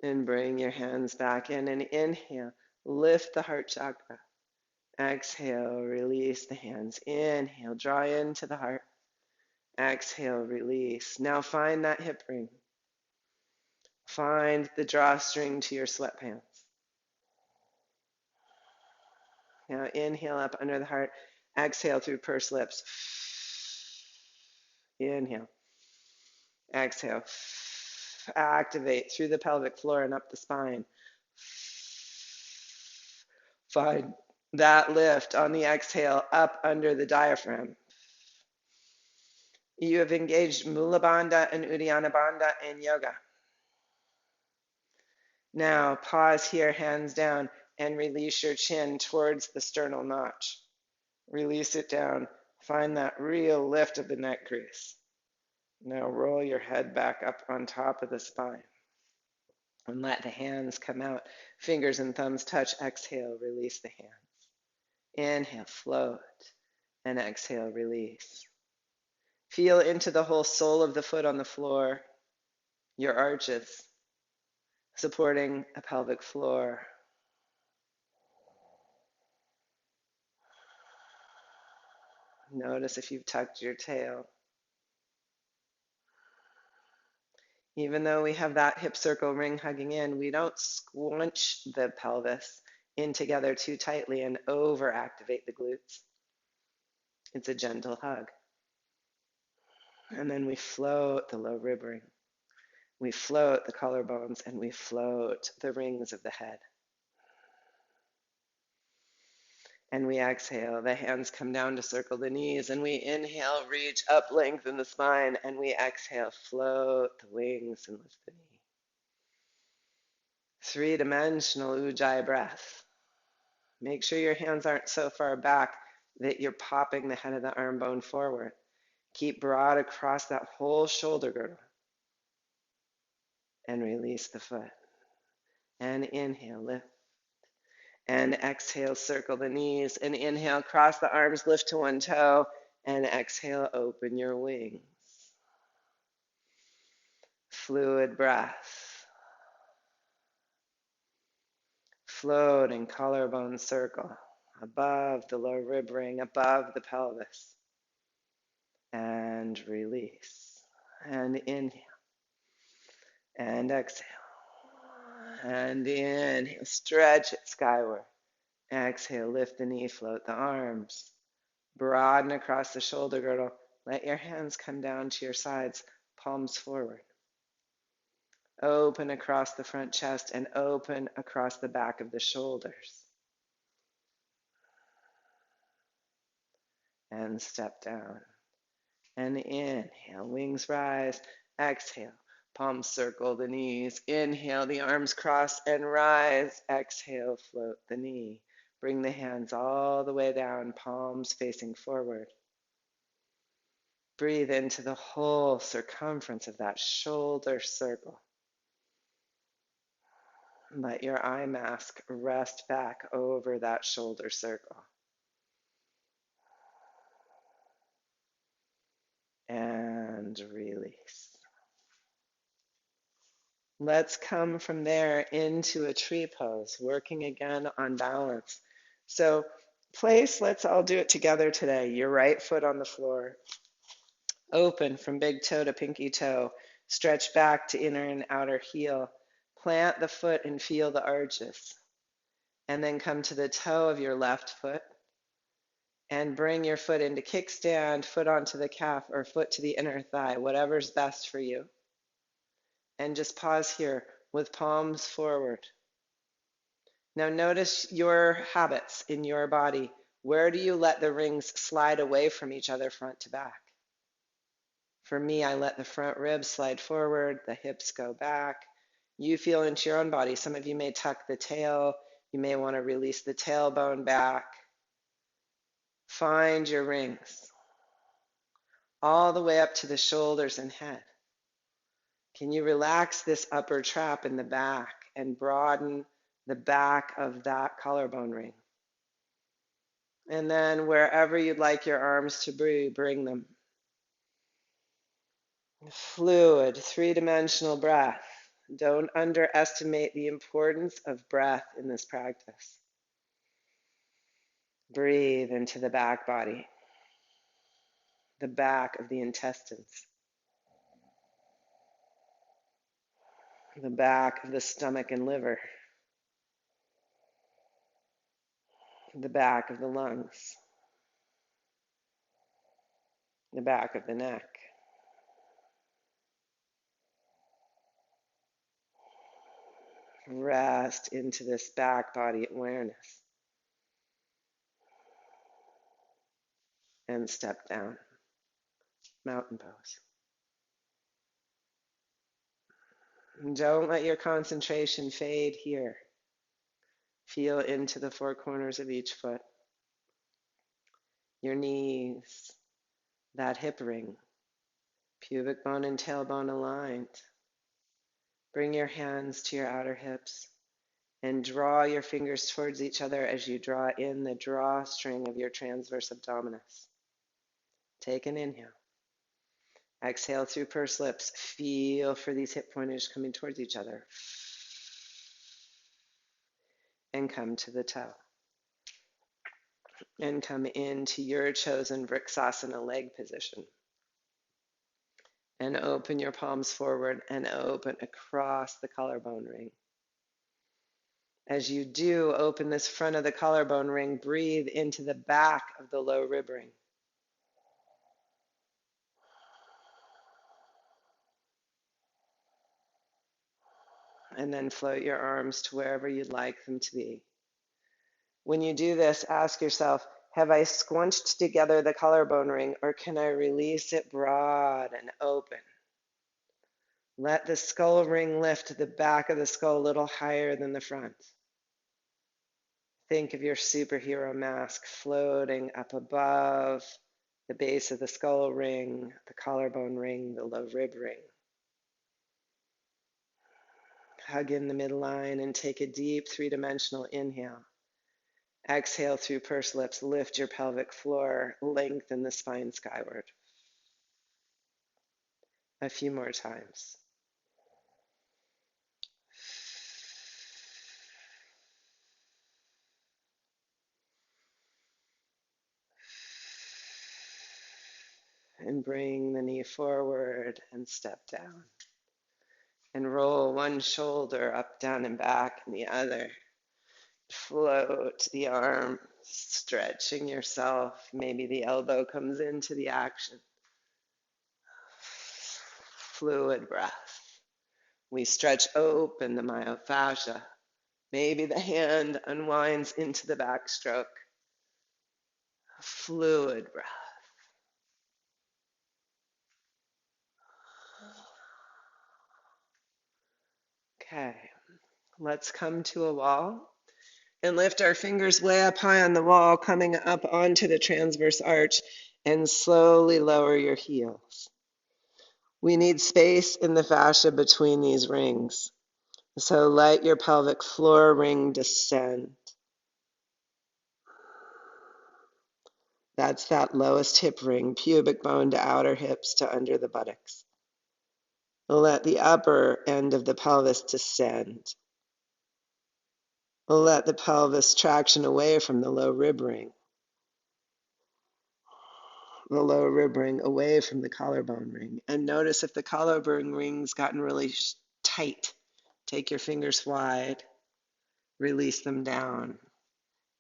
and bring your hands back in and inhale, lift the heart chakra. Exhale, release the hands. Inhale, draw into the heart. Exhale, release. Now find that hip ring. Find the drawstring to your sweatpants. Now inhale up under the heart. Exhale through pursed lips. Inhale. Exhale. Activate through the pelvic floor and up the spine. Find that lift on the exhale up under the diaphragm. You have engaged Mula Bandha and Uddiyana Bandha in yoga. Now pause here, hands down, and release your chin towards the sternal notch. Release it down. Find that real lift of the neck crease. Now roll your head back up on top of the spine and let the hands come out. Fingers and thumbs touch. Exhale, release the hands. Inhale, float, and exhale, release. Feel into the whole sole of the foot on the floor, your arches, supporting a pelvic floor. Notice if you've tucked your tail. Even though we have that hip circle ring hugging in, we don't squunch the pelvis in together too tightly and overactivate the glutes. It's a gentle hug. And then we float the low rib ring. We float the collarbones and we float the rings of the head. And we exhale, the hands come down to circle the knees, and we inhale, reach up, lengthen the spine, and we exhale, float the wings and lift the knee. Three-dimensional Ujjayi breath. Make sure your hands aren't so far back that you're popping the head of the arm bone forward. Keep broad across that whole shoulder girdle. And release the foot. And inhale, lift. And exhale, circle the knees. And inhale, cross the arms, lift to one toe. And exhale, open your wings. Fluid breath. Floating collarbone circle above the low rib ring, above the pelvis. And release. And inhale. And exhale. And inhale, stretch it skyward. Exhale, lift the knee, float the arms. Broaden across the shoulder girdle. Let your hands come down to your sides, palms forward. Open across the front chest and open across the back of the shoulders. And step down. And inhale, wings rise. Exhale, palms circle the knees. Inhale, the arms cross and rise. Exhale, float the knee. Bring the hands all the way down, palms facing forward. Breathe into the whole circumference of that shoulder circle. Let your eye mask rest back over that shoulder circle. And release. Let's come from there into a tree pose, working again on balance. So let's all do it together today. Your right foot on the floor. Open from big toe to pinky toe. Stretch back to inner and outer heel. Plant the foot and feel the arches. And then come to the toe of your left foot. And bring your foot into kickstand, foot onto the calf, or foot to the inner thigh, whatever's best for you. And just pause here with palms forward. Now notice your habits in your body. Where do you let the rings slide away from each other front to back? For me, I let the front ribs slide forward, the hips go back. You feel into your own body. Some of you may tuck the tail. You may want to release the tailbone back. Find your rings all the way up to the shoulders and head. Can you relax this upper trap in the back and broaden the back of that collarbone ring? And then wherever you'd like your arms to bring them. Fluid, three-dimensional breath. Don't underestimate the importance of breath in this practice. Breathe into the back body, the back of the intestines, the back of the stomach and liver, the back of the lungs, the back of the neck. Rest into this back body awareness. And step down. mountain pose. And don't let your concentration fade here. Feel into the four corners of each foot, your knees, that hip ring, pubic bone and tailbone aligned. Bring your hands to your outer hips and draw your fingers towards each other as you draw in the drawstring of your transverse abdominis. Take an inhale. Exhale through pursed lips. Feel for these hip pointers coming towards each other. And come to the toe. And come into your chosen Vriksasana leg position. And open your palms forward and open across the collarbone ring. As you do, open this front of the collarbone ring. Breathe into the back of the low rib ring. And then float your arms to wherever you'd like them to be. When you do this, ask yourself, have I squunched together the collarbone ring, or can I release it broad and open? Let the skull ring lift the back of the skull a little higher than the front. Think of your superhero mask floating up above the base of the skull ring, the collarbone ring, the low rib ring. Hug in the midline and take a deep three-dimensional inhale. Exhale through pursed lips, lift your pelvic floor, lengthen the spine skyward. A few more times. And bring the knee forward and step down. And roll one shoulder up, down, and back, and the other. Float the arm, stretching yourself. Maybe the elbow comes into the action. Fluid breath. We stretch open the myofascia. Maybe the hand unwinds into the backstroke. Fluid breath. Okay, let's come to a wall and lift our fingers way up high on the wall, coming up onto the transverse arch, and slowly lower your heels. We need space in the fascia between these rings. So let your pelvic floor ring descend. That's that lowest hip ring, pubic bone to outer hips to under the buttocks. Let the upper end of the pelvis descend. Let the pelvis traction away from the low rib ring. The low rib ring away from the collarbone ring. And notice if the collarbone ring's gotten really tight. Take your fingers wide. Release them down.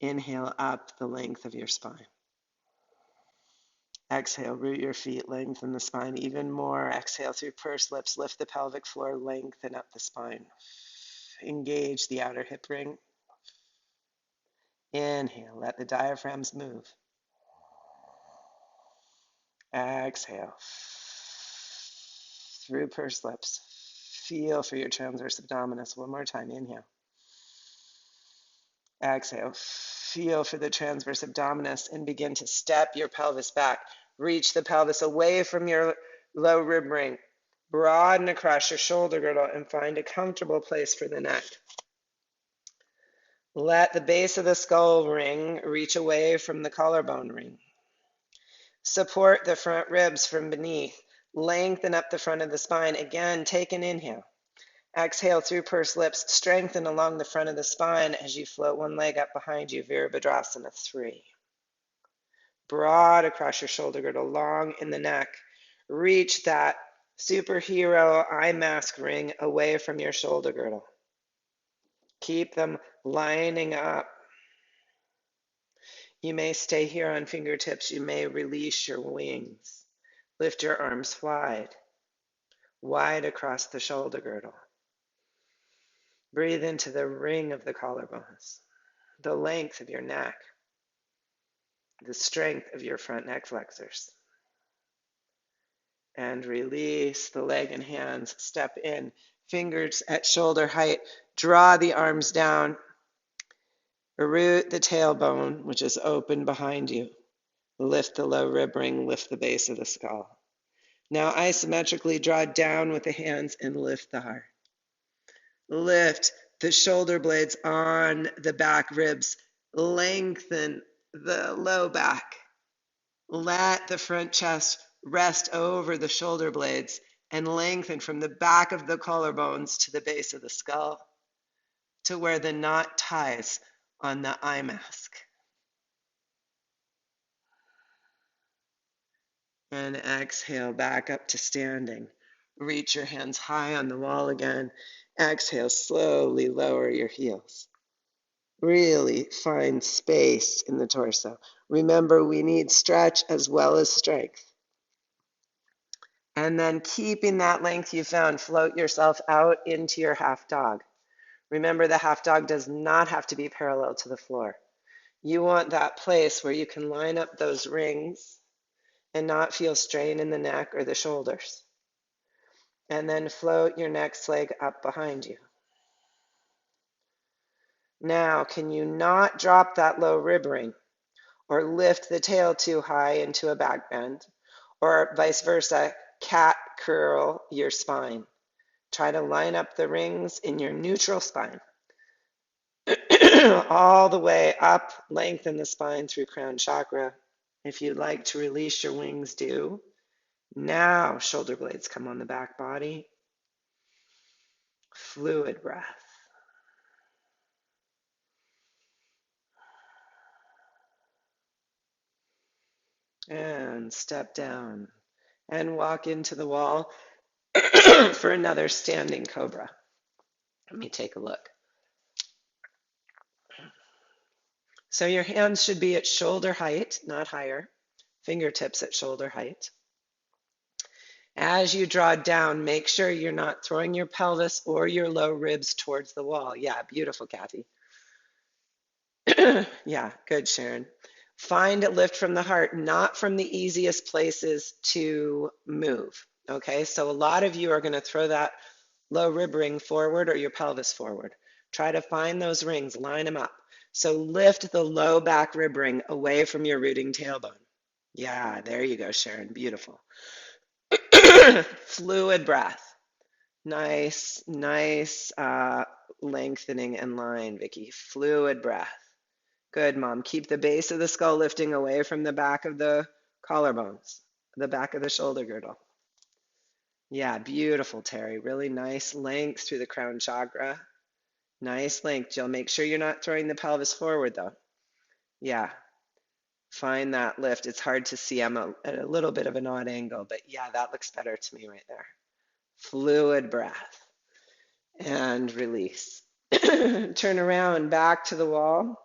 Inhale up the length of your spine. Exhale, root your feet, lengthen the spine even more. Exhale through pursed lips, lift the pelvic floor, lengthen up the spine. Engage the outer hip ring. Inhale, let the diaphragms move. Exhale. Through pursed lips. Feel for your transverse abdominis. One more time, inhale. Exhale. Feel for the transverse abdominis and begin to step your pelvis back. Reach the pelvis away from your low rib ring. Broaden across your shoulder girdle and find a comfortable place for the neck. Let the base of the skull ring reach away from the collarbone ring. Support the front ribs from beneath. Lengthen up the front of the spine. Again, take an inhale. Exhale through pursed lips. Strengthen along the front of the spine as you float one leg up behind you. Virabhadrasana 3. Broad across your shoulder girdle, long in the neck. Reach that superhero eye mask ring away from your shoulder girdle. Keep them lining up. You may stay here on fingertips. You may release your wings. Lift your arms wide, wide across the shoulder girdle. Breathe into the ring of the collarbones, the length of your neck, the strength of your front neck flexors. And release the leg and hands. Step in, fingers at shoulder height. Draw the arms down. Root the tailbone, which is open behind you. Lift the low rib ring, lift the base of the skull. Now isometrically draw down with the hands and lift the heart. Lift the shoulder blades on the back ribs. Lengthen the low back. Let the front chest rest over the shoulder blades and lengthen from the back of the collarbones to the base of the skull to where the knot ties on the eye mask. And exhale back up to standing. Reach your hands high on the wall again. Exhale, slowly lower your heels. Really find space in the torso. Remember, we need stretch as well as strength. And then keeping that length you found, float yourself out into your half dog. Remember, the half dog does not have to be parallel to the floor. You want that place where you can line up those rings and not feel strain in the neck or the shoulders. And then float your next leg up behind you. Now, can you not drop that low rib ring or lift the tail too high into a back bend, or vice versa, cat curl your spine? Try to line up the rings in your neutral spine. All the way up, lengthen the spine through crown chakra. If you'd like to release your wings, do. Now, shoulder blades come on the back body. Fluid breath. And step down and walk into the wall for another standing cobra. Let me take a look. So your hands should be at shoulder height, not higher. Fingertips at shoulder height. As you draw down, make sure you're not throwing your pelvis or your low ribs towards the wall. Yeah, beautiful, Kathy. Yeah, good, Sharon. Find a lift from the heart, not from the easiest places to move. Okay, so a lot of you are going to throw that low rib ring forward or your pelvis forward. Try to find those rings, line them up. So lift the low back rib ring away from your rooting tailbone. Yeah, there you go, Sharon. Beautiful. Fluid breath. Nice, nice lengthening and line, Vicky. Fluid breath. Good, Mom. Keep the base of the skull lifting away from the back of the collarbones, the back of the shoulder girdle. Yeah, beautiful, Terry. Really nice length through the crown chakra. Nice length, Jill. Make sure you're not throwing the pelvis forward, though. Yeah, find that lift. It's hard to see. I'm at a little bit of an odd angle, but yeah, that looks better to me right there. Fluid breath. And release. Turn around, back to the wall.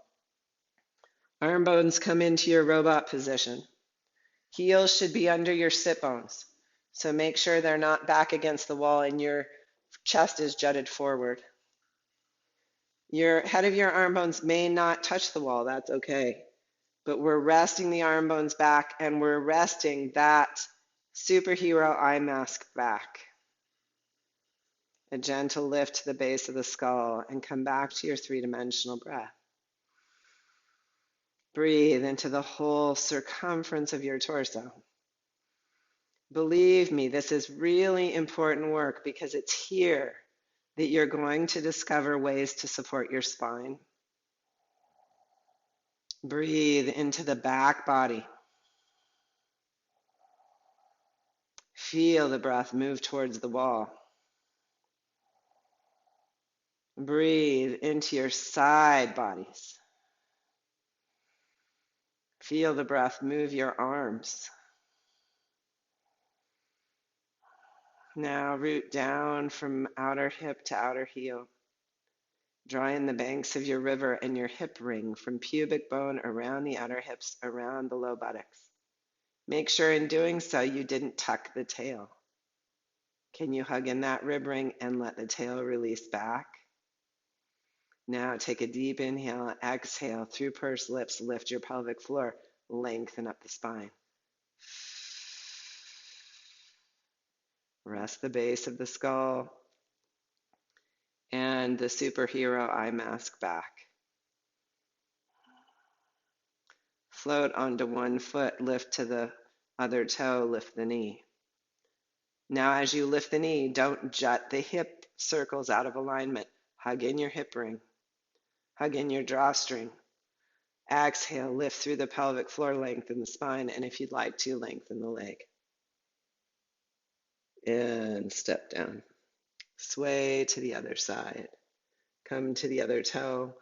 Arm bones come into your robot position. Heels should be under your sit bones. So make sure they're not back against the wall and your chest is jutted forward. Your head of your arm bones may not touch the wall. That's okay. But we're resting the arm bones back and we're resting that superhero eye mask back. A gentle lift to the base of the skull and come back to your three-dimensional breath. Breathe into the whole circumference of your torso. Believe me, this is really important work because it's here that you're going to discover ways to support your spine. Breathe into the back body. Feel the breath move towards the wall. Breathe into your side bodies. Feel the breath move your arms. Now root down from outer hip to outer heel. Drawing the banks of your river and your hip ring from pubic bone around the outer hips, around the low buttocks. Make sure in doing so you didn't tuck the tail. Can you hug in that rib ring and let the tail release back? Now take a deep inhale, exhale through pursed lips, lift your pelvic floor, lengthen up the spine. Rest the base of the skull and the superhero eye mask back. Float onto one foot, lift to the other toe, lift the knee. Now as you lift the knee, don't jut the hip circles out of alignment. Hug in your hip ring. Hug in your drawstring. Exhale, lift through the pelvic floor, lengthen the spine, and if you'd like to, lengthen the leg. And step down. Sway to the other side. Come to the other toe,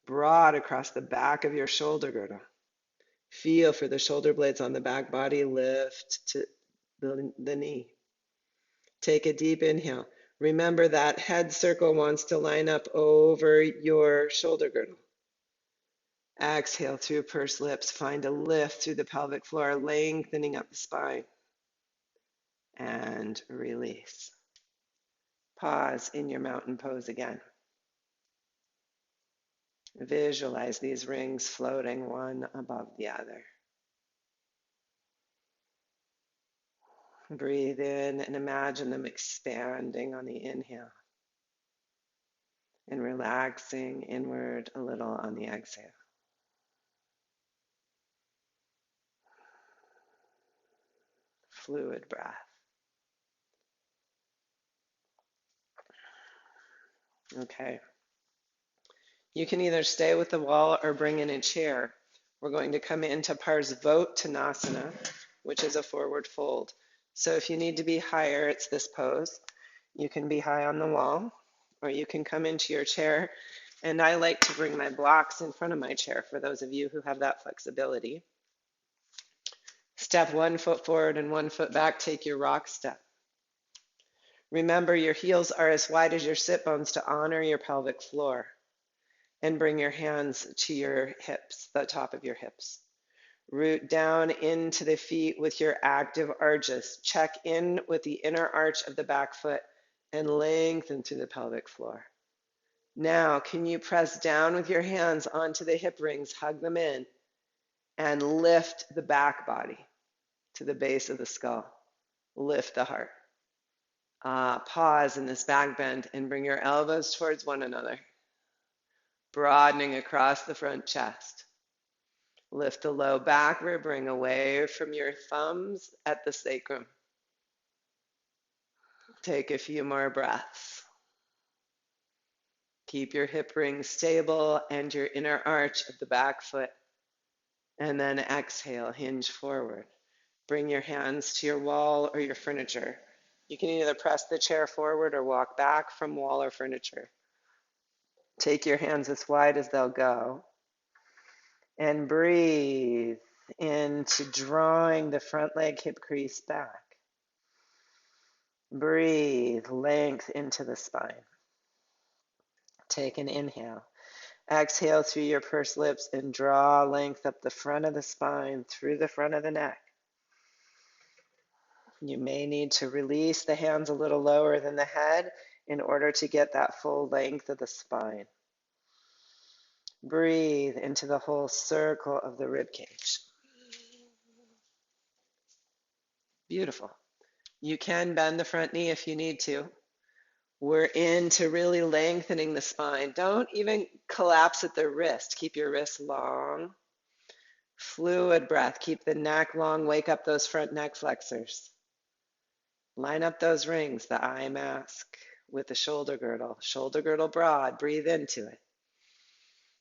broad across the back of your shoulder girdle. Feel for the shoulder blades on the back body, lift to the knee. Take a deep inhale. Remember that head circle wants to line up over your shoulder girdle. Exhale through pursed lips. Find a lift through the pelvic floor, lengthening up the spine. And release. Pause in your mountain pose again. Visualize these rings floating one above the other. Breathe in and imagine them expanding on the inhale and relaxing inward a little on the exhale. Fluid breath. Okay. You can either stay with the wall or bring in a chair. We're going to come into Parsvottanasana, which is a forward fold. So if you need to be higher, it's this pose. You can be high on the wall, or you can come into your chair. And I like to bring my blocks in front of my chair for those of you who have that flexibility. Step 1 foot forward and 1 foot back, take your rock step. Remember, your heels are as wide as your sit bones to honor your pelvic floor. And bring your hands to your hips, the top of your hips. Root down into the feet with your active arches. Check in with the inner arch of the back foot and lengthen through the pelvic floor. Now, can you press down with your hands onto the hip rings, hug them in, and lift the back body to the base of the skull. Lift the heart. Pause in this back bend and bring your elbows towards one another. Broadening across the front chest. Lift the low back rib ring away from your thumbs at the sacrum. Take a few more breaths. Keep your hip ring stable and your inner arch of the back foot. And then exhale, hinge forward. Bring your hands to your wall or your furniture. You can either press the chair forward or walk back from wall or furniture. Take your hands as wide as they'll go. And breathe into drawing the front leg hip crease back. Breathe length into the spine. Take an inhale. Exhale through your pursed lips and draw length up the front of the spine, through the front of the neck. You may need to release the hands a little lower than the head in order to get that full length of the spine. Breathe into the whole circle of the rib cage. Beautiful. You can bend the front knee if you need to. We're into really lengthening the spine. Don't even collapse at the wrist. Keep your wrists long. Fluid breath. Keep the neck long. Wake up those front neck flexors. Line up those rings, the eye mask with the shoulder girdle. Shoulder girdle broad. Breathe into it.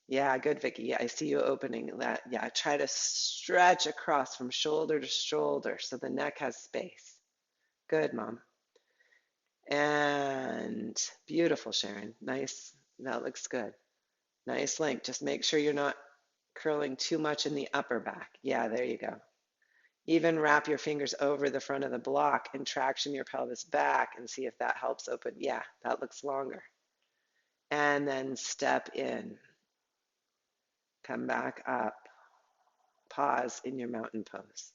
Yeah, good, Vicky. Yeah, I see you opening that. Yeah, try to stretch across from shoulder to shoulder so the neck has space. Good, Mom. And beautiful, Sharon. Nice. That looks good. Nice length. Just make sure you're not curling too much in the upper back. Yeah, there you go. Even wrap your fingers over the front of the block and traction your pelvis back and see if that helps open. Yeah, that looks longer. And then step in. Come back up. Pause in your mountain pose.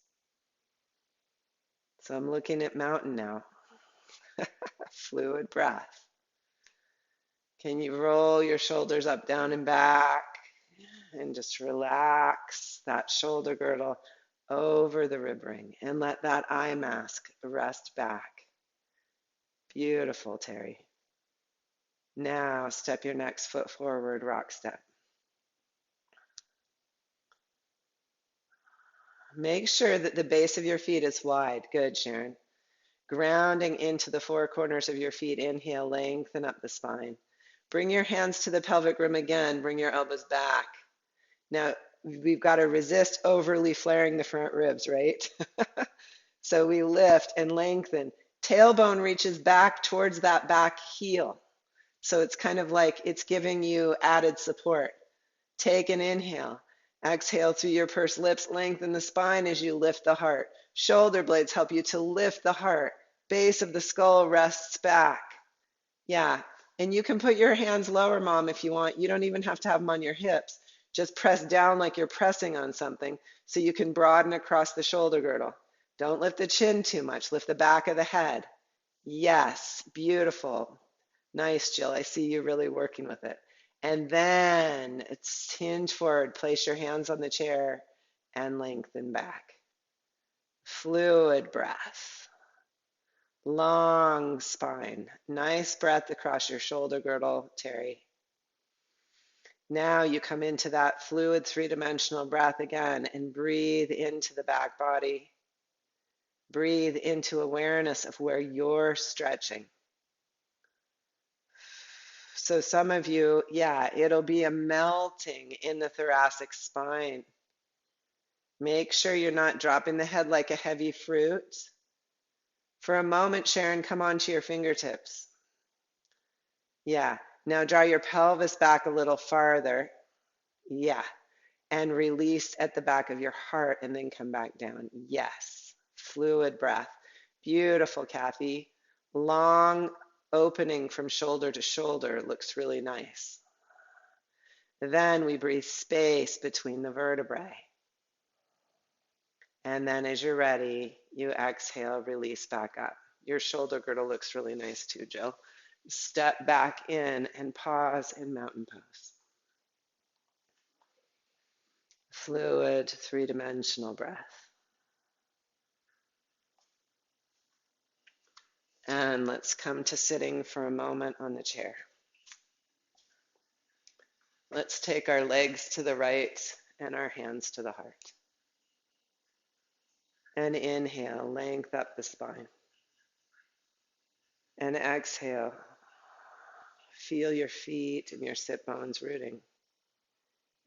So I'm looking at mountain now. Fluid breath. Can you roll your shoulders up, down, and back? And just relax that shoulder girdle over the rib ring and let that eye mask rest back. Beautiful, Terry. Now step your next foot forward, rock step. Make sure that the base of your feet is wide. Good, Sharon. Grounding into the four corners of your feet. Inhale, lengthen up the spine. Bring your hands to the pelvic rim again. Bring your elbows back. Now, we've got to resist overly flaring the front ribs, right? So we lift and lengthen. Tailbone reaches back towards that back heel. So it's kind of like it's giving you added support. Take an inhale. Exhale through your pursed lips. Lengthen the spine as you lift the heart. Shoulder blades help you to lift the heart. Base of the skull rests back. Yeah. And you can put your hands lower, Mom, if you want. You don't even have to have them on your hips. Just press down like you're pressing on something so you can broaden across the shoulder girdle. Don't lift the chin too much. Lift the back of the head. Yes. Beautiful. Nice, Jill. I see you really working with it. And then it's hinge forward. Place your hands on the chair and lengthen back. Fluid breath. Long spine. Nice breath across your shoulder girdle, Terry. Now you come into that fluid three-dimensional breath again and breathe into the back body. Breathe into awareness of where you're stretching. So some of you, yeah, it'll be a melting in the thoracic spine. Make sure you're not dropping the head like a heavy fruit. For a moment, Sharon, come onto your fingertips. Yeah. Now draw your pelvis back a little farther. Yeah. And release at the back of your heart and then come back down. Yes. Fluid breath. Beautiful, Kathy. Long opening from shoulder to shoulder looks really nice. Then we breathe space between the vertebrae. And then as you're ready, you exhale, release back up. Your shoulder girdle looks really nice too, Jill. Step back in and pause in mountain pose. Fluid, three-dimensional breath. And let's come to sitting for a moment on the chair. Let's take our legs to the right and our hands to the heart. And inhale, length up the spine. And exhale, feel your feet and your sit bones rooting.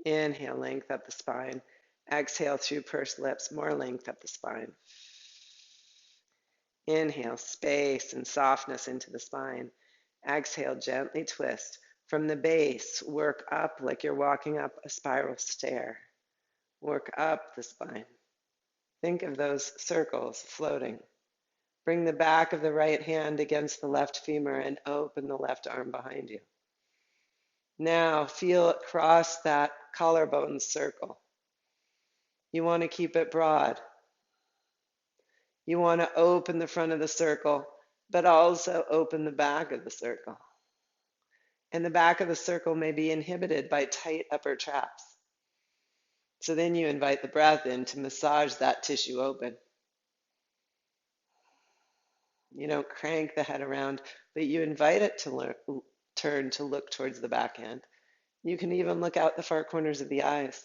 Inhale, length up the spine. Exhale through pursed lips, more length up the spine. Inhale, space and softness into the spine. Exhale, gently twist. From the base, work up like you're walking up a spiral stair. Work up the spine. Think of those circles floating. Bring the back of the right hand against the left femur and open the left arm behind you. Now feel it cross that collarbone circle. You want to keep it broad. You want to open the front of the circle, but also open the back of the circle. And the back of the circle may be inhibited by tight upper traps. So then you invite the breath in to massage that tissue open. You don't crank the head around, but you invite it to turn to look towards the back end. You can even look out the far corners of the eyes.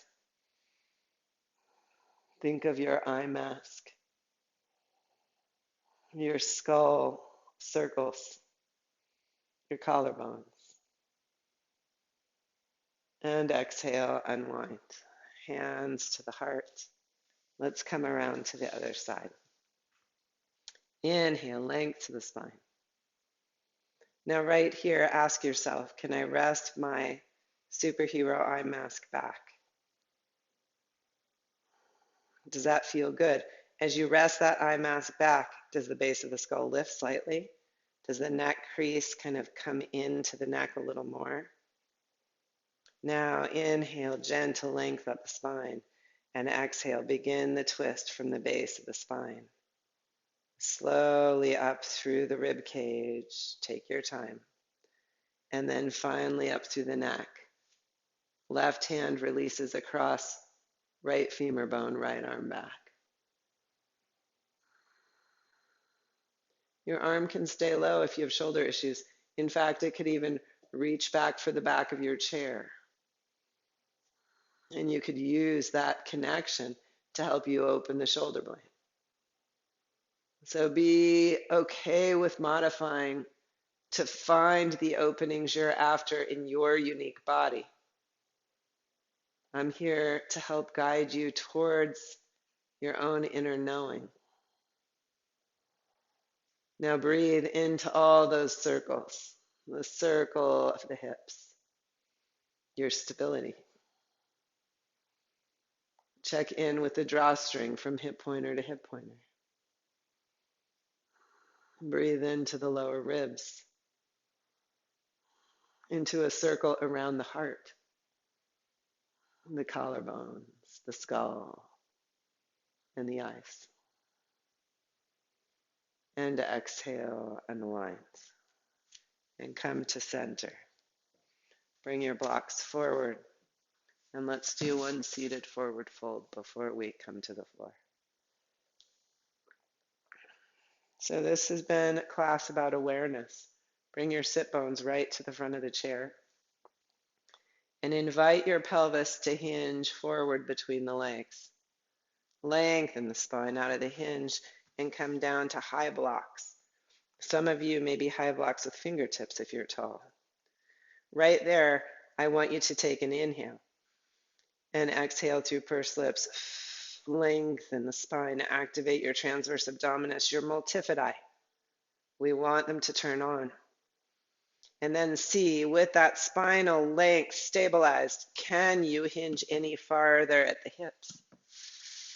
Think of your eye mask, your skull circles, your collarbones. And exhale, unwind. Hands to the heart. Let's come around to the other side. Inhale, length to the spine. Now right here, ask yourself, can I rest my superhero eye mask back? Does that feel good? As you rest that eye mask back, does the base of the skull lift slightly? Does the neck crease kind of come into the neck a little more? Now inhale, gentle length up the spine. And exhale, begin the twist from the base of the spine. Slowly up through the rib cage. Take your time. And then finally up through the neck. Left hand releases across right femur bone, right arm back. Your arm can stay low if you have shoulder issues. In fact, it could even reach back for the back of your chair. And you could use that connection to help you open the shoulder blade. So be okay with modifying to find the openings you're after in your unique body. I'm here to help guide you towards your own inner knowing. Now breathe into all those circles, the circle of the hips, your stability. Check in with the drawstring from hip pointer to hip pointer. Breathe into the lower ribs, into a circle around the heart, the collarbones, the skull, and the eyes. And exhale, unwind, and come to center. Bring your blocks forward, and let's do one seated forward fold before we come to the floor. So this has been a class about awareness. Bring your sit bones right to the front of the chair, and invite your pelvis to hinge forward between the legs. Lengthen the spine out of the hinge and come down to high blocks. Some of you may be high blocks with fingertips if you're tall. Right there, I want you to take an inhale and exhale through pursed lips. Lengthen the spine, activate your transverse abdominis, your multifidi. We want them to turn on. And then see, with that spinal length stabilized, can you hinge any farther at the hips?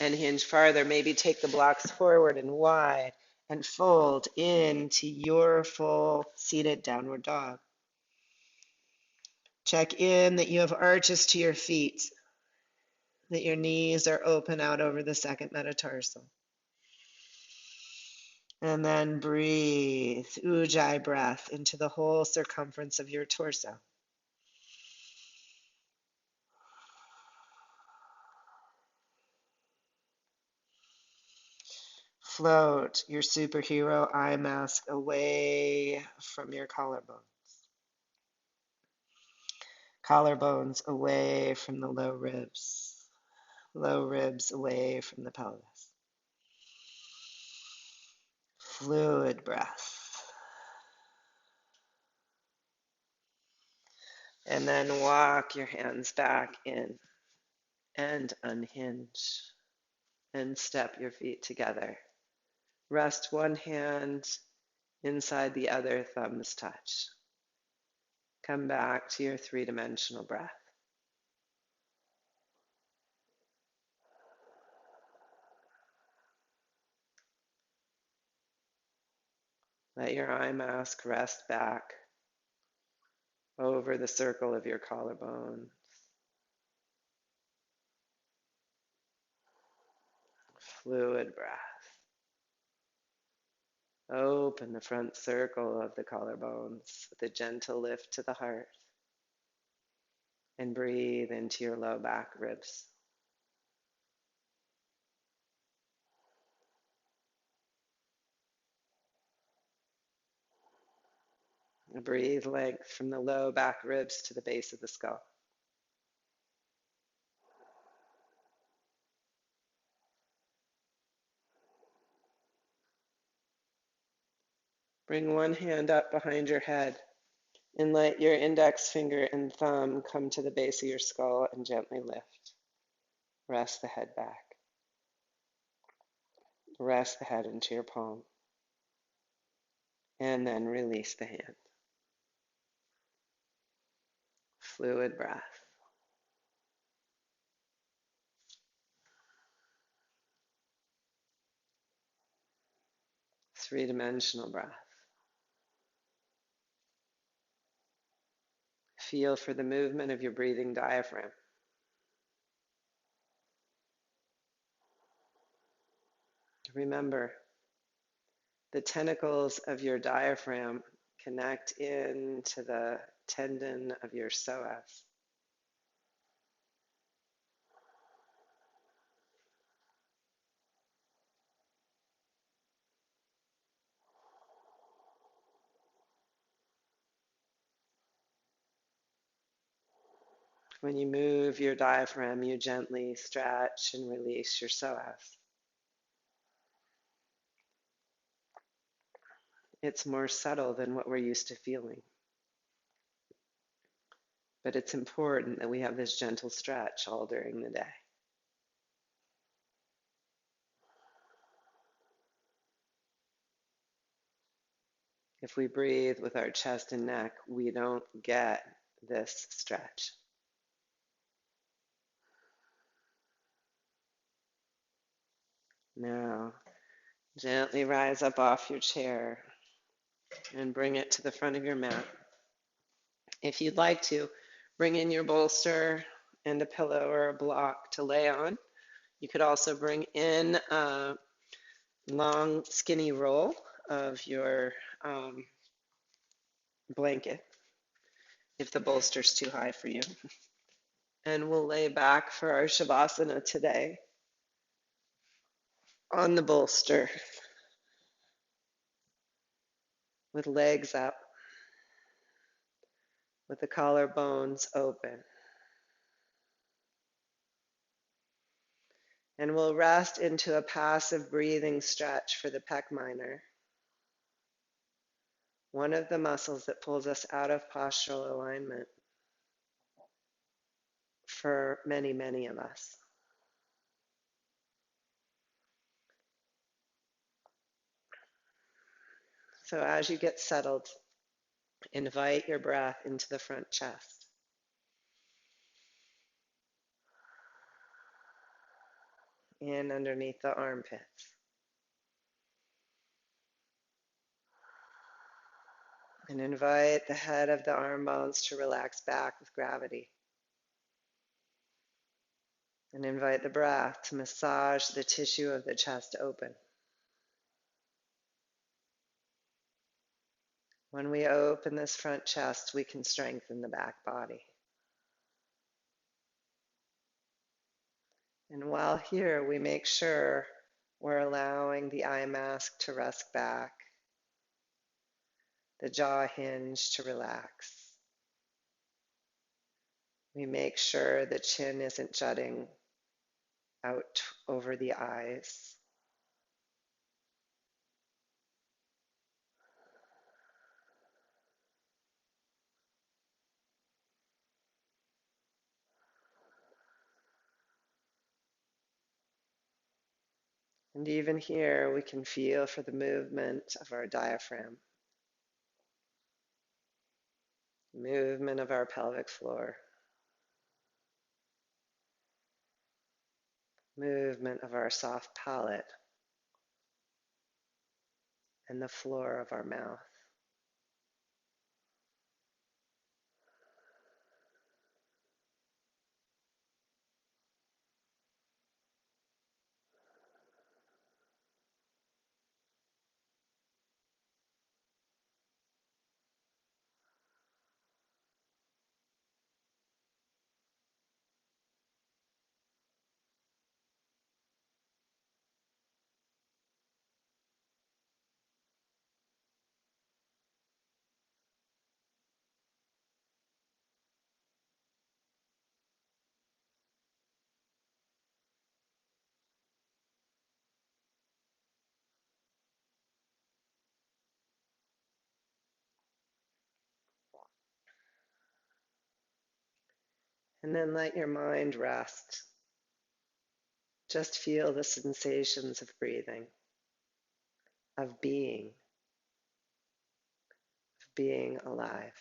And hinge farther, maybe take the blocks forward and wide and fold into your full seated downward dog. Check in that you have arches to your feet, that your knees are open out over the second metatarsal. And then breathe, ujjayi breath, into the whole circumference of your torso. Float your superhero eye mask away from your collarbones. Collarbones away from the low ribs away from the pelvis. Fluid breath. And then walk your hands back in and unhinge and step your feet together. Rest one hand inside the other, thumbs touch. Come back to your three-dimensional breath. Let your eye mask rest back over the circle of your collarbone. Fluid breath. Open the front circle of the collarbones with a gentle lift to the heart. And breathe into your low back ribs. Breathe length from the low back ribs to the base of the skull. Bring one hand up behind your head and let your index finger and thumb come to the base of your skull and gently lift. Rest the head back. Rest the head into your palm. And then release the hand. Fluid breath. Three-dimensional breath. Feel for the movement of your breathing diaphragm. Remember, the tentacles of your diaphragm connect into the tendon of your psoas. When you move your diaphragm, you gently stretch and release your psoas. It's more subtle than what we're used to feeling. But it's important that we have this gentle stretch all during the day. If we breathe with our chest and neck, we don't get this stretch. Now, gently rise up off your chair and bring it to the front of your mat. If you'd like to, bring in your bolster and a pillow or a block to lay on. You could also bring in a long, skinny roll of your blanket if the bolster's too high for you. And we'll lay back for our Shavasana today on the bolster with legs up, with the collarbones open. And we'll rest into a passive breathing stretch for the pec minor, one of the muscles that pulls us out of postural alignment for many, many of us. So as you get settled, invite your breath into the front chest. In underneath the armpits. And invite the head of the arm bones to relax back with gravity. And invite the breath to massage the tissue of the chest open. When we open this front chest, we can strengthen the back body. And while here, we make sure we're allowing the eye mask to rest back, the jaw hinge to relax. We make sure the chin isn't jutting out over the eyes. And even here, we can feel for the movement of our diaphragm, movement of our pelvic floor, movement of our soft palate, and the floor of our mouth. And then let your mind rest. Just feel the sensations of breathing, of being alive.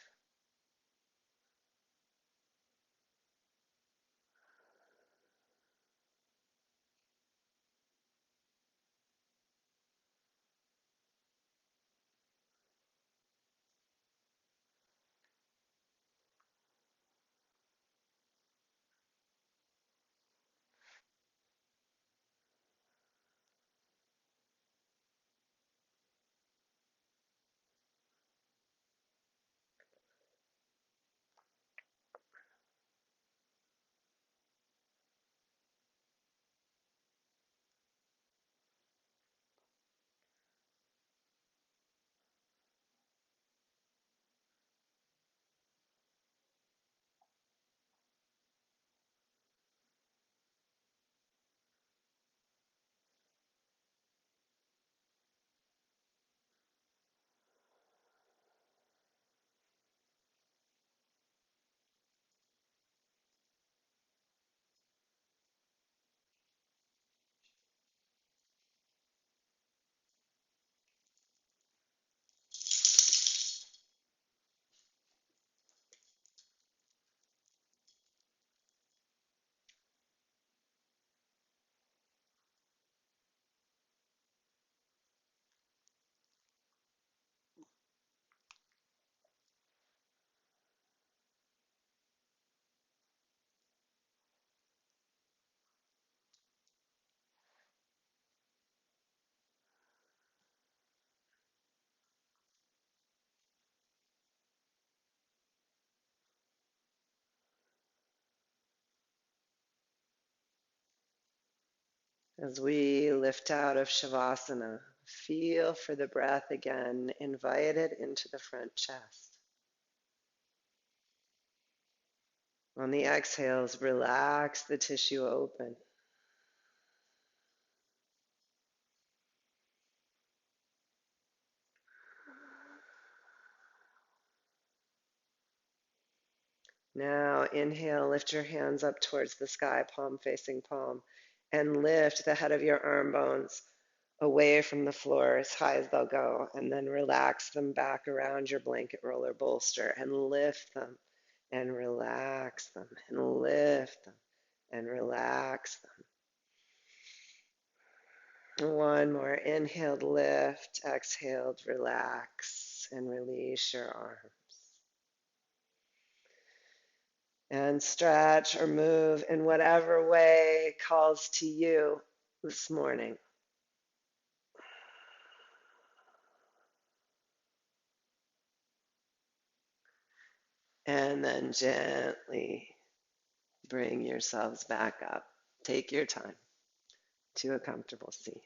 As we lift out of Shavasana, feel for the breath again, invite it into the front chest. On the exhales, relax the tissue open. Now inhale, lift your hands up towards the sky, palm facing palm, and lift the head of your arm bones away from the floor as high as they'll go, and then relax them back around your blanket roll or bolster and lift them and relax them and lift them and relax them. One more. Inhaled, lift. Exhaled, relax and release your arms. And stretch or move in whatever way calls to you this morning. And then gently bring yourselves back up. Take your time to a comfortable seat.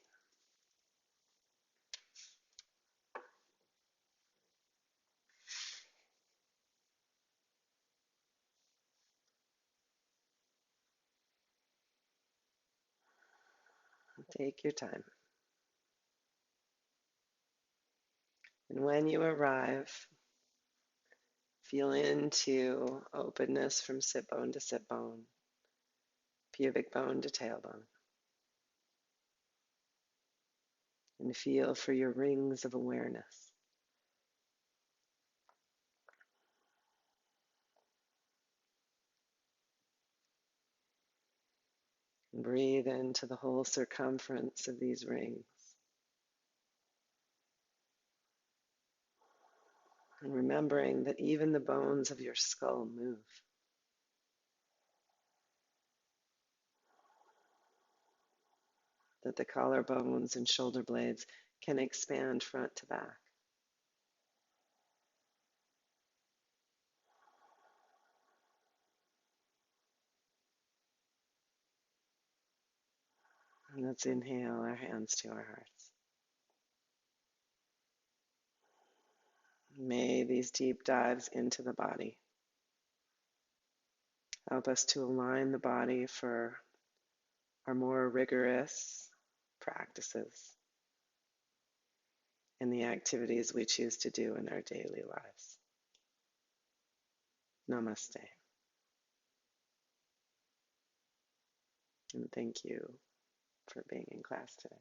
Take your time. And when you arrive, feel into openness from sit bone to sit bone, pubic bone to tailbone. And feel for your rings of awareness. And breathe into the whole circumference of these rings. And remembering that even the bones of your skull move. That the collarbones and shoulder blades can expand front to back. And let's inhale our hands to our hearts. May these deep dives into the body help us to align the body for our more rigorous practices and the activities we choose to do in our daily lives. Namaste. And thank you for being in class today.